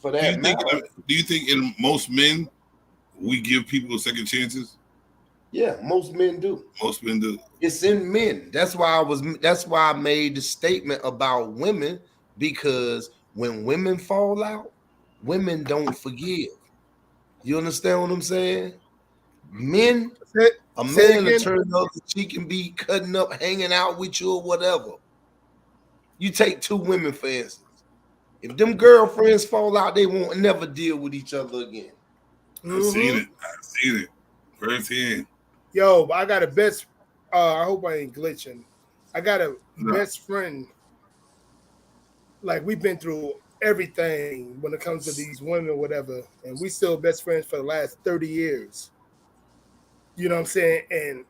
do you think in most men we give people second chances? Yeah, most men do. Most men do. It's in men. That's why I made the statement about women, because when women fall out, women don't forgive. You understand what I'm saying? Men, a man will turn the other cheek and be cutting up, hanging out with you or whatever. You take two women, for instance. If them girlfriends fall out, they won't never deal with each other again. I've seen it firsthand. Yo, I got a best. I hope I ain't glitching. I got a best friend. Like, we've been through everything when it comes to these women or whatever, and we still best friends for the last 30 years. You know what I'm saying? And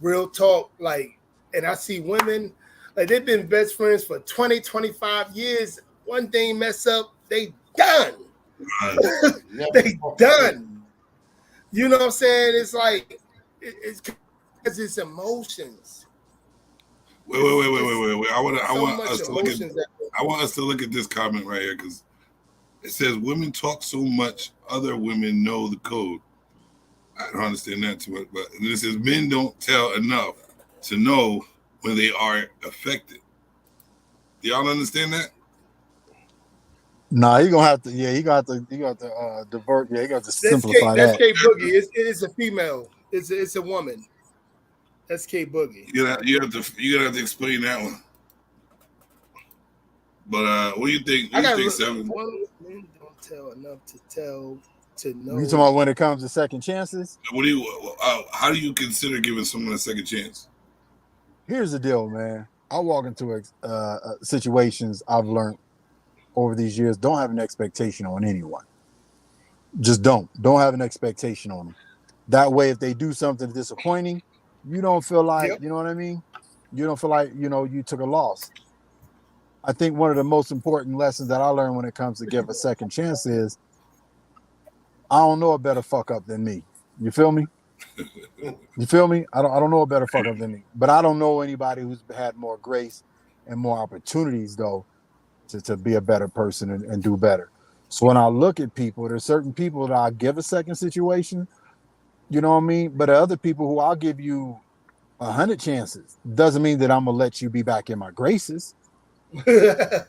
real talk, like, and I see women, like, they've been best friends for 20, 25 years. One thing mess up, they done. They done. You know what I'm saying? It's like, it's because it's emotions. Wait. I want us to look at this comment right here, because It says women talk so much, other women know the code. I don't understand that too much, but it says men don't tell enough to know when they are affected. Do y'all understand that? Nah, he gonna have to. Yeah, he got to divert. Yeah, he got to simplify That's that. K Boogie. It's a female. It's a woman. That's K Boogie. You're gonna have to explain that one. But what do you think? What do you think, Seven? Men don't tell enough to know. You talking about when it comes to second chances? What do you? How do you consider giving someone a second chance? Here's the deal, man. I walk into situations I've learned over these years. Don't have an expectation on anyone. Just don't have an expectation on them. That way, if they do something disappointing, you don't feel like, you know what I mean? You don't feel like, you took a loss. I think one of the most important lessons that I learned when it comes to give a second chance is I don't know a better fuck up than me. You feel me? You feel me? I don't know a better fuck up than me. But I don't know anybody who's had more grace and more opportunities, though, to be a better person and do better. So when I look at people, there's certain people that I give a second situation, you know what I mean? But there are other people who I'll give you 100 chances. Doesn't mean that I'm gonna let you be back in my graces. It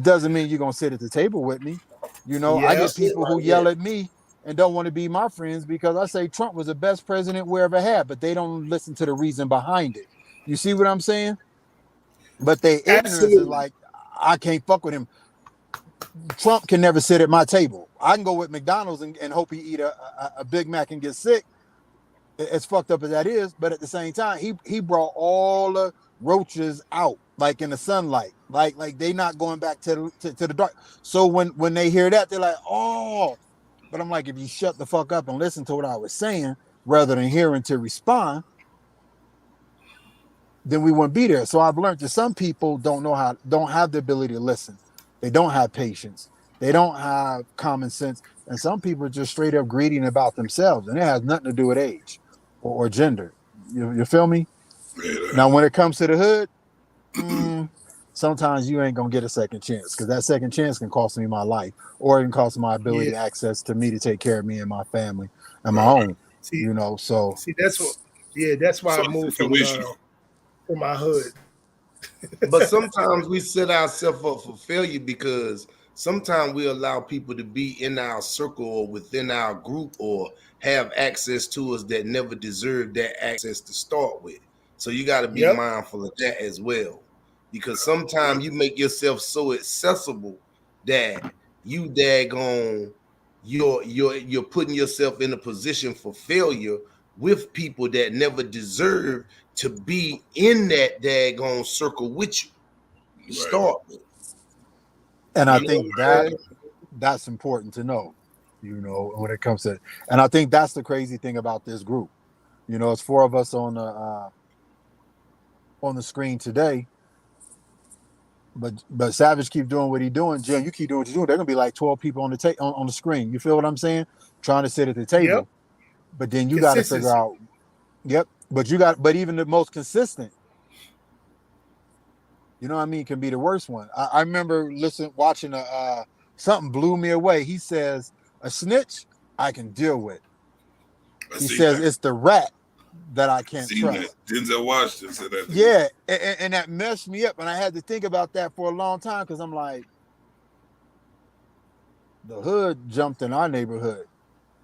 doesn't mean you're gonna sit at the table with me. I get people who yell at me and don't want to be my friends because I say Trump was the best president we ever had, but they don't listen to the reason behind it. You see what I'm saying? But they ignorance is like, I can't fuck with him. Trump can never sit at my table. I can go with McDonald's and hope he eat a Big Mac and get sick. As fucked up as that is, but at the same time, he brought all the roaches out, like in the sunlight, like they not going back to the dark. So when they hear that, they're like, oh. But I'm like, if you shut the fuck up and listen to what I was saying, rather than hearing to respond, then we wouldn't be there. So I've learned that some people don't have the ability to listen. They don't have patience. They don't have common sense. And some people are just straight up greedy about themselves. And it has nothing to do with age or gender. You feel me? Now, when it comes to the hood, sometimes you ain't going to get a second chance because that second chance can cost me my life or it can cost my ability to access to me to take care of me and my family and my own. So. See, that's why I moved from my hood. But sometimes we set ourselves up for failure because sometimes we allow people to be in our circle or within our group or have access to us that never deserve that access to start with. So you got to be mindful of that as well, because sometimes you make yourself so accessible that you daggone you're putting yourself in a position for failure with people that never deserve to be in that daggone circle with you. You start with. And I think that's important to know, when it comes to, and I think that's the crazy thing about this group. It's 4 of us on the screen today, but Savage keep doing what he's doing. Jim, you keep doing what you're doing. They're gonna be like 12 people on the screen. You feel what I'm saying? Trying to sit at the table, but then you got to figure out. But even the most consistent, can be the worst one. I remember watching something blew me away. He says, a snitch I can deal with. He says it's the rat that I can't trust. Denzel Washington said that. Yeah, and that messed me up. And I had to think about that for a long time because I'm like, the hood jumped in our neighborhood.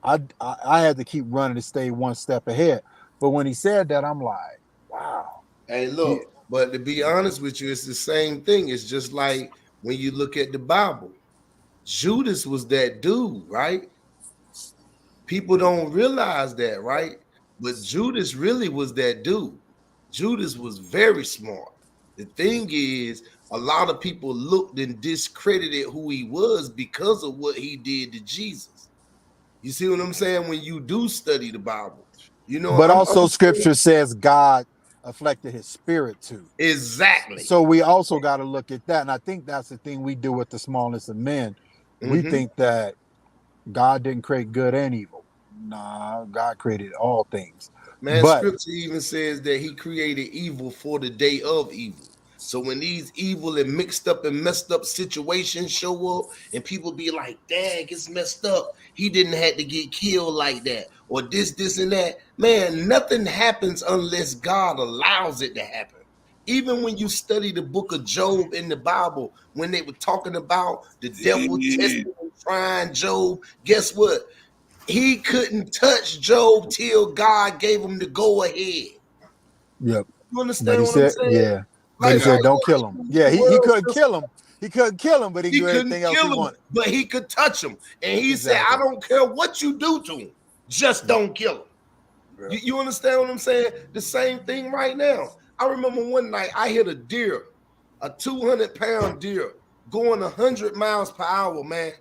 I had to keep running to stay one step ahead. But when he said that, I'm like, wow. Hey, look, but to be honest with you, it's the same thing. It's just like when you look at the Bible, Judas was that dude, right? People don't realize that, right? But Judas really was that dude. Judas was very smart. The thing is, a lot of people looked and discredited who he was because of what he did to Jesus. You see what I'm saying? When you do study the Bible, But also scripture says God afflicted his spirit too. Exactly. So we also got to look at that. And I think that's the thing we do with the smallness of men. We think that God didn't create good and evil. Nah, God created all things. Man, scripture even says that he created evil for the day of evil. So when these evil and mixed up and messed up situations show up and people be like, dang, it's messed up. He didn't have to get killed like that. Or this, and that. Man, nothing happens unless God allows it to happen. Even when you study the book of Job in the Bible, when they were talking about the devil testing and trying Job, guess what? He couldn't touch Job till God gave him the go ahead. Yep. You understand But he what I'm said, saying? yeah. But Like, he said, don't kill him. Yeah, he couldn't kill him. He couldn't kill him, but he could do everything else he wanted. But he could touch him. And he said, I don't care what you do to him. Just don't kill him. Yeah. You understand what I'm saying? The same thing right now. I remember one night I hit a deer, a 200-pound deer, going 100 miles per hour, man.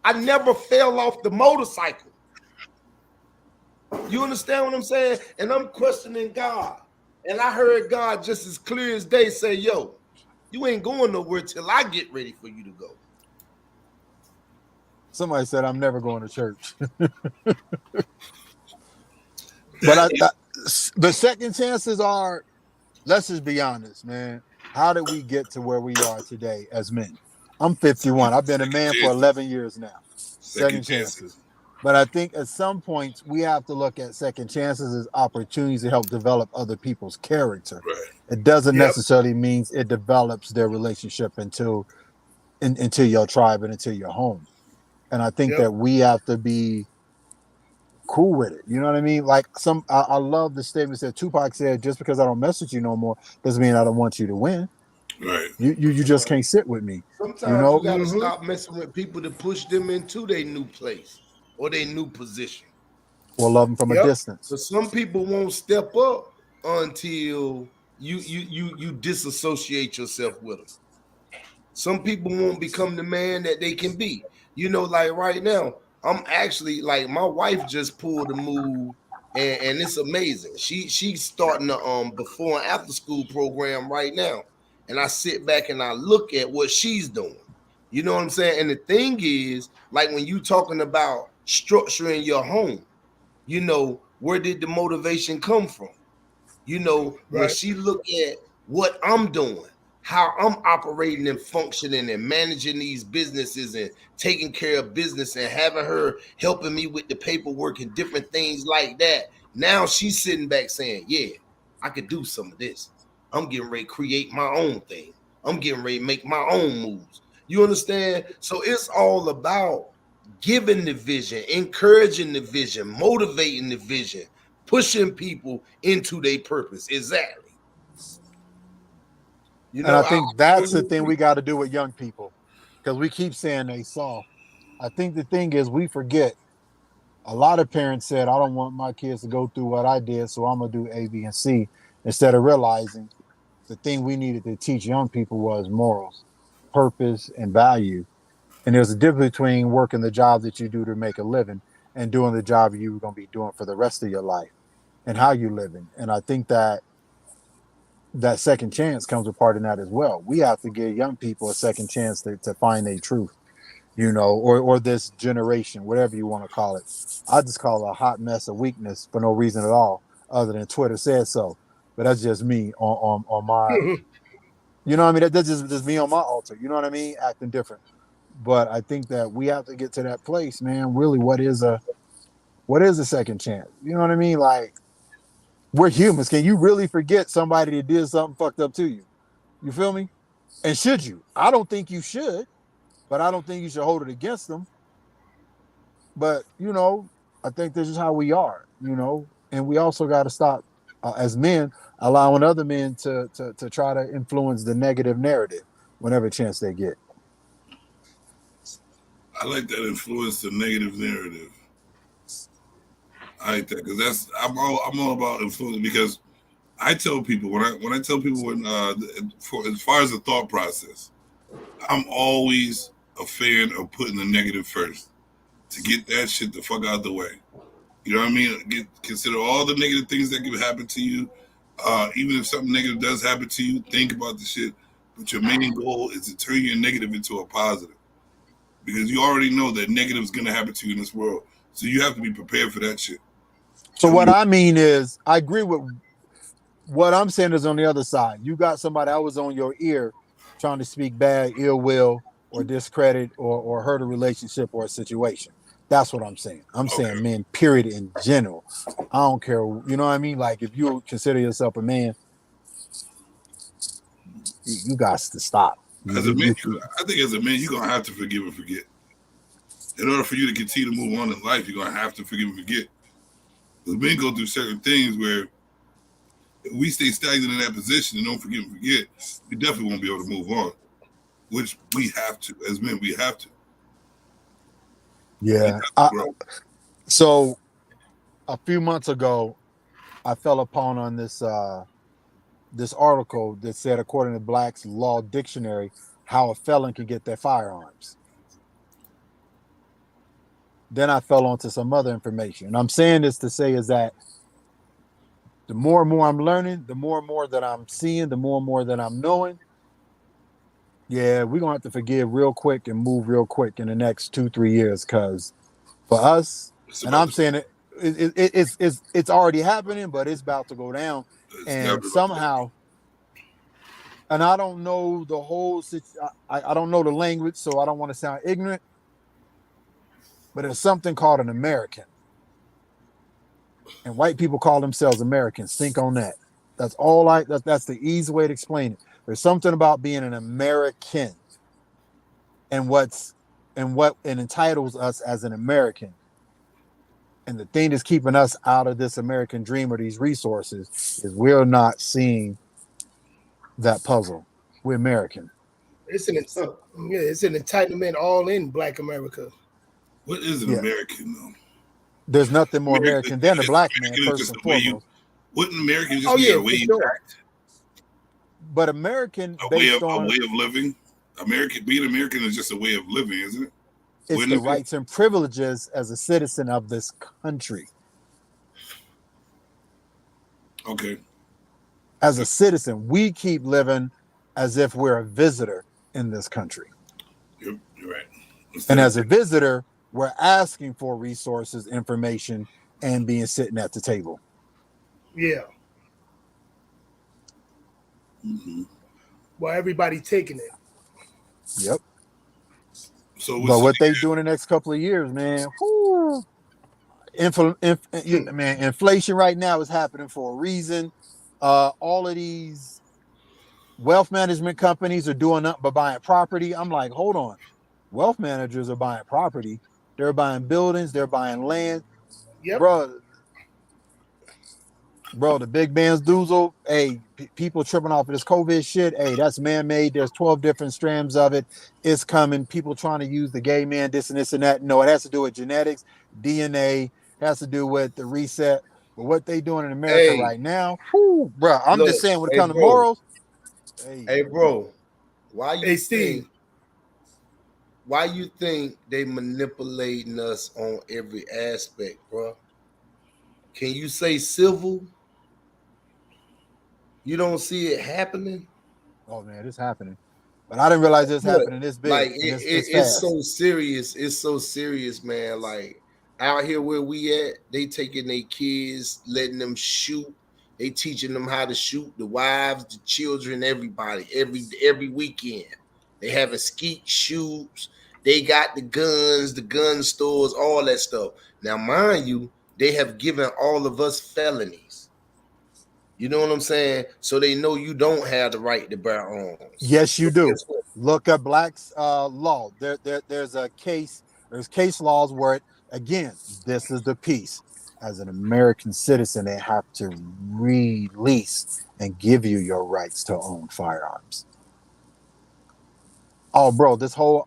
I never fell off the motorcycle. You understand what I'm saying? And I'm questioning God. And I heard God just as clear as day say, yo, you ain't going nowhere till I get ready for you to go. Somebody said, I'm never going to church. But the second chances are, let's just be honest, man. How did we get to where we are today as men? I'm 51. I've been a man for 11 years now. Second chances. But I think at some points we have to look at second chances as opportunities to help develop other people's character. Right. It doesn't necessarily mean it develops their relationship into your tribe and into your home. And I think that we have to be cool with it. You know what I mean? Like I love the statement that Tupac said, just because I don't mess with you no more doesn't mean I don't want you to win. Right. You just can't sit with me. Sometimes you gotta stop messing with people to push them into their new place or their new position. Or love them from a distance. So some people won't step up until you disassociate yourself with them. Some people won't become the man that they can be. You know, like right now, I'm actually like my wife just pulled a move, and it's amazing. She's starting a before and after school program right now, and I sit back and I look at what she's doing. You know what I'm saying? And the thing is, like when you talking about structuring your home, you know, where did the motivation come from? You know, when she look at what I'm doing, how I'm operating and functioning and managing these businesses and taking care of business and having her helping me with the paperwork and different things like that. Now she's sitting back saying, yeah, I could do some of this. I'm getting ready to create my own thing. I'm getting ready to make my own moves. You understand? So it's all about giving the vision, encouraging the vision, motivating the vision, pushing people into their purpose. Exactly. You know, and I think that's the thing we got to do with young people, because we keep saying they soft. I think the thing is we forget. A lot of parents said, I don't want my kids to go through what I did, so I'm going to do A, B, and C, instead of realizing the thing we needed to teach young people was morals, purpose, and value. And there's a difference between working the job that you do to make a living and doing the job you're going to be doing for the rest of your life and how you living. And I think that second chance comes a part in that as well. We have to give young people a second chance to find their truth, you know, or this generation, whatever you want to call it. I just call it a hot mess of weakness for no reason at all, other than Twitter said so. But that's just me on my, you know what I mean? That's just me on my altar, you know what I mean? Acting different. But I think that we have to get to that place, man. Really, what is a second chance? You know what I mean? Like, we're humans. Can you really forget somebody that did something fucked up to you? You feel me? And should you? I don't think you should, but I don't think you should hold it against them. But, you know, I think this is how we are, you know, and we also got to stop as men allowing other men to try to influence the negative narrative whenever chance they get. I like that, influence the negative narrative. I like that, because I'm all about influence, because I tell people when I tell people as far as the thought process, I'm always a fan of putting the negative first to get that shit the fuck out the way. You know what I mean? Consider all the negative things that could happen to you. Even if something negative does happen to you, think about the shit. But your main goal is to turn your negative into a positive, because you already know that negative is going to happen to you in this world. So you have to be prepared for that shit. So what I mean is, I agree with what I'm saying is on the other side. You got somebody that was on your ear trying to speak bad, ill will, or discredit or hurt a relationship or a situation. That's what I'm saying. I'm saying men, period, in general. I don't care. You know what I mean? Like if you consider yourself a man, you got to stop. As a man, I think as a man, you're gonna have to forgive and forget. In order for you to continue to move on in life, you're gonna have to forgive and forget. Because men go through certain things where if we stay stagnant in that position and don't forgive and forget, we definitely won't be able to move on. Which we have to, as men, we have to. Yeah. So a few months ago, I fell upon on this this article that said, according to Black's Law Dictionary, how a felon can get their firearms. Then I fell onto some other information. And I'm saying this to say is that the more and more I'm learning, the more and more that I'm seeing, the more and more that I'm knowing. Yeah, we're gonna have to forgive real quick and move real quick in the next 2-3 years. Because for us, and I'm saying it's already happening, but it's about to go down. And somehow, and I don't know the whole I don't know the language, so I don't want to sound ignorant, but it's something called an American. And white people call themselves Americans. Think on that. That's all that's the easy way to explain it. There's something about being an American and what entitles us as an American. And the thing that's keeping us out of this American dream or these resources is we're not seeing that puzzle. We're American. It's an entitlement all in Black America. What is an American though? There's nothing more American than a black man, first and foremost. Wouldn't American just be a way you act? But American, a way of living. Being American is just a way of living, isn't it? It's the rights and privileges as a citizen of this country. Okay. As a citizen, we keep living as if we're a visitor in this country. You're right. And as a visitor, we're asking for resources, information, and being sitting at the table. Yeah. Mm-hmm. Well, everybody taking it. Yep. So, but what they do in the next couple of years, man, inflation right now is happening for a reason. All of these wealth management companies are doing nothing but buying property. I'm like, hold on. Wealth managers are buying property. They're buying buildings. They're buying land. Yep. Bro, the big man's doozle. Hey, people tripping off of this COVID shit. Hey, that's man-made. There's 12 different strands of it. It's coming. People trying to use the gay man, this and this and that. No, it has to do with genetics, DNA. Has to do with the reset. But what they doing in America right now, bro, I'm just saying when it comes to morals. Hey, bro, why you think they manipulating us on every aspect, bro? Can you say civil? You don't see it happening? Oh man, it's happening. But I didn't realize it's happening this big. Like it's so serious. It's so serious, man. Like out here where we at, they taking their kids, letting them shoot. They teaching them how to shoot, the wives, the children, everybody, every weekend. They having skeet shoots. They got the guns, the gun stores, all that stuff. Now, mind you, they have given all of us felonies. You know what I'm saying? So they know you don't have the right to bear arms. Yes, you do. Look at Black's law. There's a case. There's case laws where, again, this is the piece. As an American citizen, they have to release and give you your rights to own firearms. Oh, bro, this whole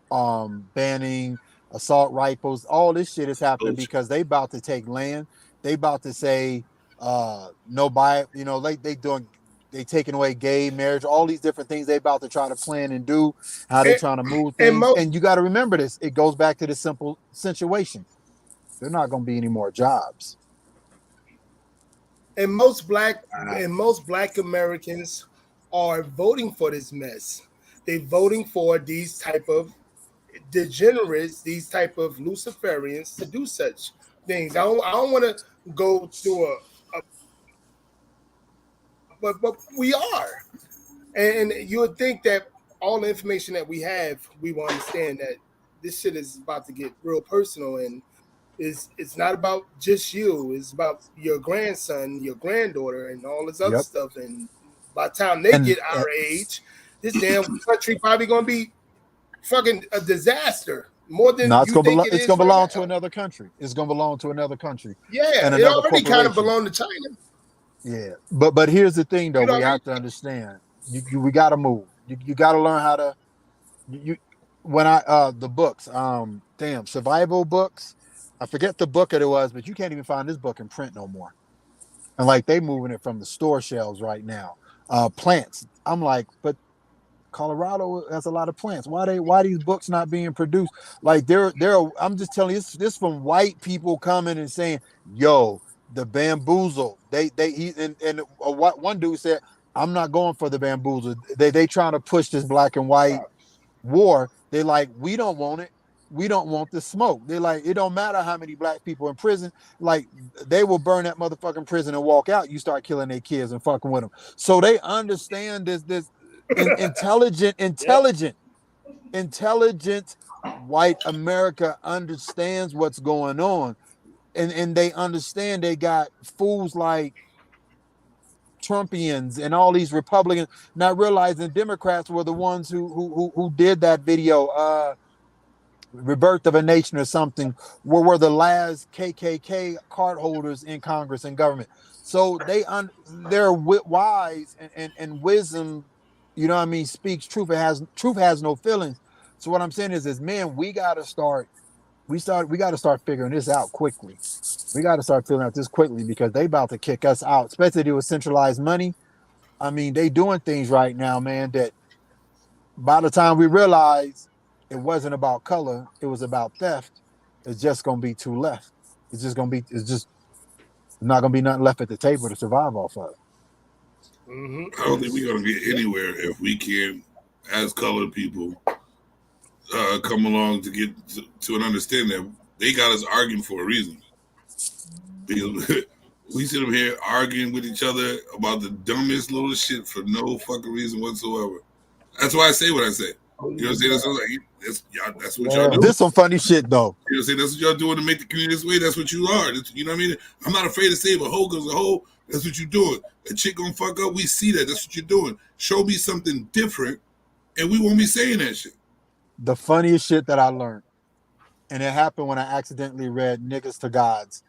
banning assault rifles, all this shit is happening because they about to take land. They about to say no buy, they taking away gay marriage, all these different things they about to try to plan and do, how they trying to move things. And you got to remember this. It goes back to this simple situation. There're not going to be any more jobs. And most black Americans are voting for this mess. They're voting for these type of degenerates, these type of Luciferians to do such things. I don't want to go through a but we are, and you would think that all the information that we have, we will understand that this shit is about to get real personal, and it's not about just you. It's about your grandson, your granddaughter, and all this other stuff. And by the time they get our age, this damn country probably gonna be fucking a disaster. More than no, you think it is. It's gonna belong to another country. It's gonna belong to another country. Yeah, and it already kind of belonged to China. Yeah, but here's the thing though, we have to understand. We got to move. You got to learn how to. When the books, survival books. I forget the book it was, but you can't even find this book in print no more. And like they moving it from the store shelves right now. Plants. I'm like, but Colorado has a lot of plants. Why these books not being produced? Like I'm just telling you, this from white people coming and saying, yo, the bamboozle. One dude said, I'm not going for the bamboozle. They trying to push this black and white war. They like, we don't want it. We don't want the smoke. They like, it don't matter how many black people in prison. Like, they will burn that motherfucking prison and walk out. You start killing their kids and fucking with them. So they understand this intelligent white America understands what's going on, and they understand they got fools like Trumpians and all these Republicans not realizing Democrats were the ones who did that video, Rebirth of a Nation or something, were the last KKK card holders in Congress and government. So they're wise and wisdom. You know what I mean? Speaks truth. Truth has no feelings. So what I'm saying is man, we got to start figuring this out quickly. We got to start figuring out this quickly because they about to kick us out, especially with centralized money. I mean, they doing things right now, man, that by the time we realize it wasn't about color, it was about theft, it's just going to be two left. It's just not going to be nothing left at the table to survive off of. Mm-hmm. I don't think we're going to get anywhere if we can, as colored people, come along to get to an understanding that they got us arguing for a reason. Because we sit up here arguing with each other about the dumbest little shit for no fucking reason whatsoever. That's why I say what I say. You know what I'm saying? That's what y'all do. This some funny shit though. You know what I'm saying? That's what y'all doing to make the community this way. That's what you are. You know what I mean? I'm not afraid to say if a hoe goes a hoe. That's what you're doing. A chick gonna fuck up. We see that. That's what you're doing. Show me something different, and we won't be saying that shit. The funniest shit that I learned, and it happened when I accidentally read Niggas to Gods.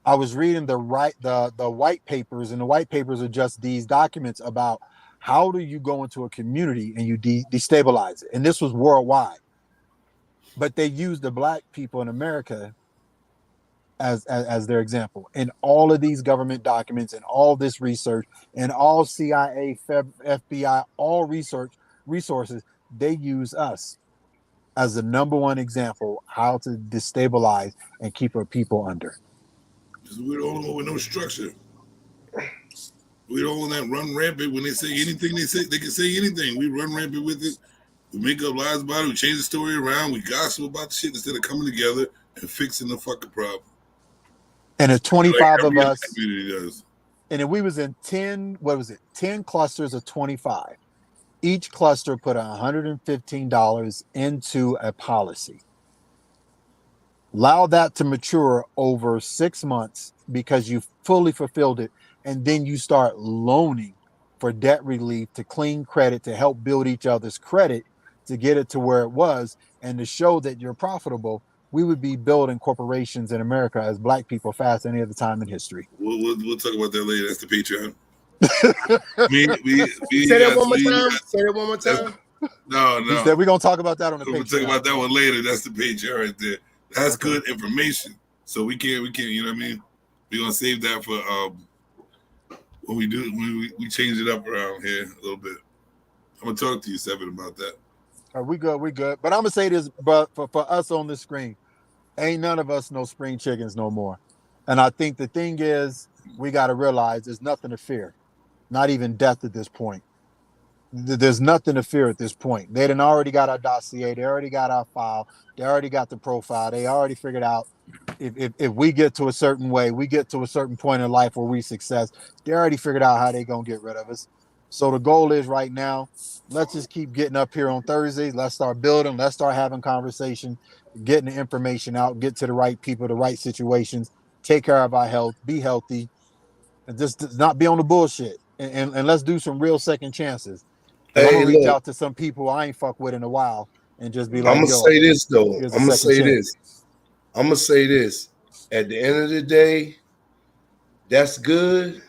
I was reading the white papers, and the white papers are just these documents about how do you go into a community and you destabilize it. And this was worldwide. But they used the black people in America as their example. In all of these government documents and all this research and all CIA, FBI, all resources, they use us as the number one example how to destabilize and keep our people under. We're the only one with no structure. We're the only one that run rampant when they say anything. They can say anything. We run rampant with it. We make up lies about it. We change the story around. We gossip about the shit instead of coming together and fixing the fucking problem. And it's 25 of us. Does. And if we was in 10 clusters of 25, each cluster put $115 into a policy. Allow that to mature over 6 months because you fully fulfilled it. And then you start loaning for debt relief to clean credit, to help build each other's credit, to get it to where it was. And to show that you're profitable, we would be building corporations in America as black people faster than any other time in history. We'll talk about that later. That's the Patreon. Say that one more time. No. He said we're going to talk about that on the Patreon. We'll talk about that one later. That's the Patreon right there. That's good information. So we can't, you know what I mean? We're going to save that for when we change it up around here a little bit. I'm going to talk to you, Seven, about that. We good. But I'm going to say this, but for us on the screen, ain't none of us no spring chickens no more. And I think the thing is, we got to realize there's nothing to fear, not even death at this point. There's nothing to fear at this point. They done already got our dossier. They already got our file. They already got the profile. They already figured out if we get to a certain way, we get to a certain point in life where we success. They already figured out how they gonna get rid of us. So the goal is right now, let's just keep getting up here on Thursdays. Let's start building. Let's start having conversation, getting the information out, get to the right people, the right situations, take care of our health, be healthy, and just not be on the bullshit. And let's do some real second chances. Because I'm Hey, gonna reach look, out to some people I ain't fuck with in a while and just be I'm like, gonna yo, say this though. here's a I'm gonna second say chance. this. I'm gonna say this. At the end of the day, that's good,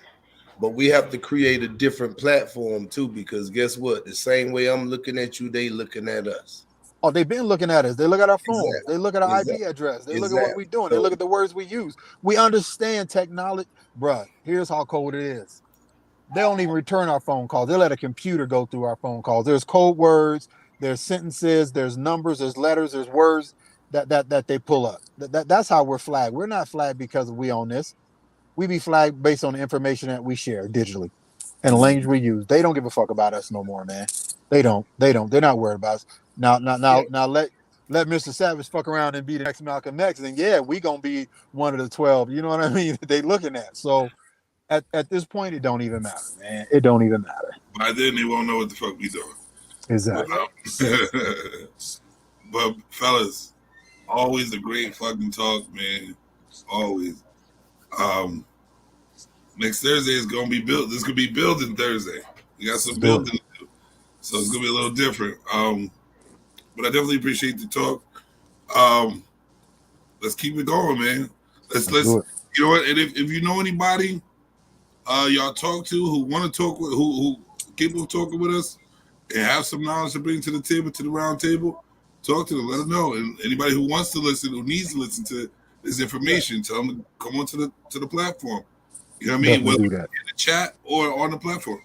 but we have to create a different platform too. Because guess what? The same way I'm looking at you, they looking at us. Oh, they've been looking at us. They look at our phones. Exactly. They look at our IP Exactly. address. They look at what we're Exactly. doing. They So look at the words we use. We understand technology. Bruh, here's how cold it is. They don't even return our phone calls. They let a computer go through our phone calls. There's code words, there's sentences, there's numbers, there's letters, there's words that they pull up. That's how we're flagged. We're not flagged because we own this. We be flagged based on the information that we share digitally and the language we use. They don't give a fuck about us no more, man. They don't. They don't. They're not worried about us. Now let Mr. Savage fuck around and be the next Malcolm X, and yeah, we gonna be one of the 12. You know what I mean? They looking at. So at this point, it don't even matter, man. It don't even matter. By then, they won't know what the fuck we doing. Exactly. But fellas, always a great fucking talk, man. Always. Next Thursday is gonna be built. This could be building Thursday. You got some building to do, so it's gonna be a little different. But I definitely appreciate the talk. Let's keep it going, man. Let's you know what? And if you know anybody y'all talk to who want to talk with who capable of talking with us and have some knowledge to bring to the table, to the round table, talk to them, let them know. And anybody who wants to listen, who needs to listen to this information, tell them to come on to the platform. You know what I mean? Whether in the chat or on the platform.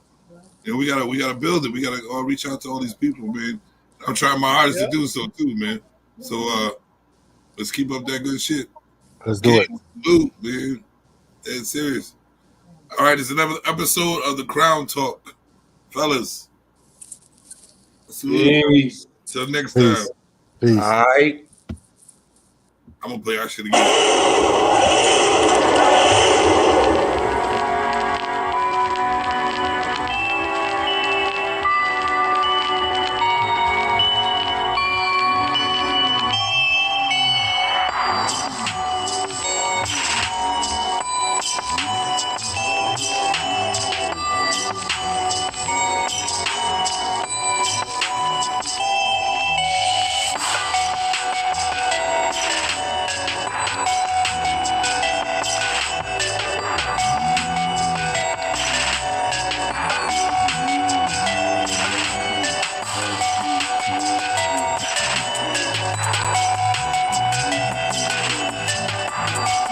And we gotta build it. We gotta reach out to all these people, man. I'm trying my hardest to do so too, man. So let's keep up that good shit. Let's do it. Blue, man. That's serious. All right, it's another episode of the Crown Talk. Fellas. peace. Till next time. Peace. All right. I'm gonna play our shit again.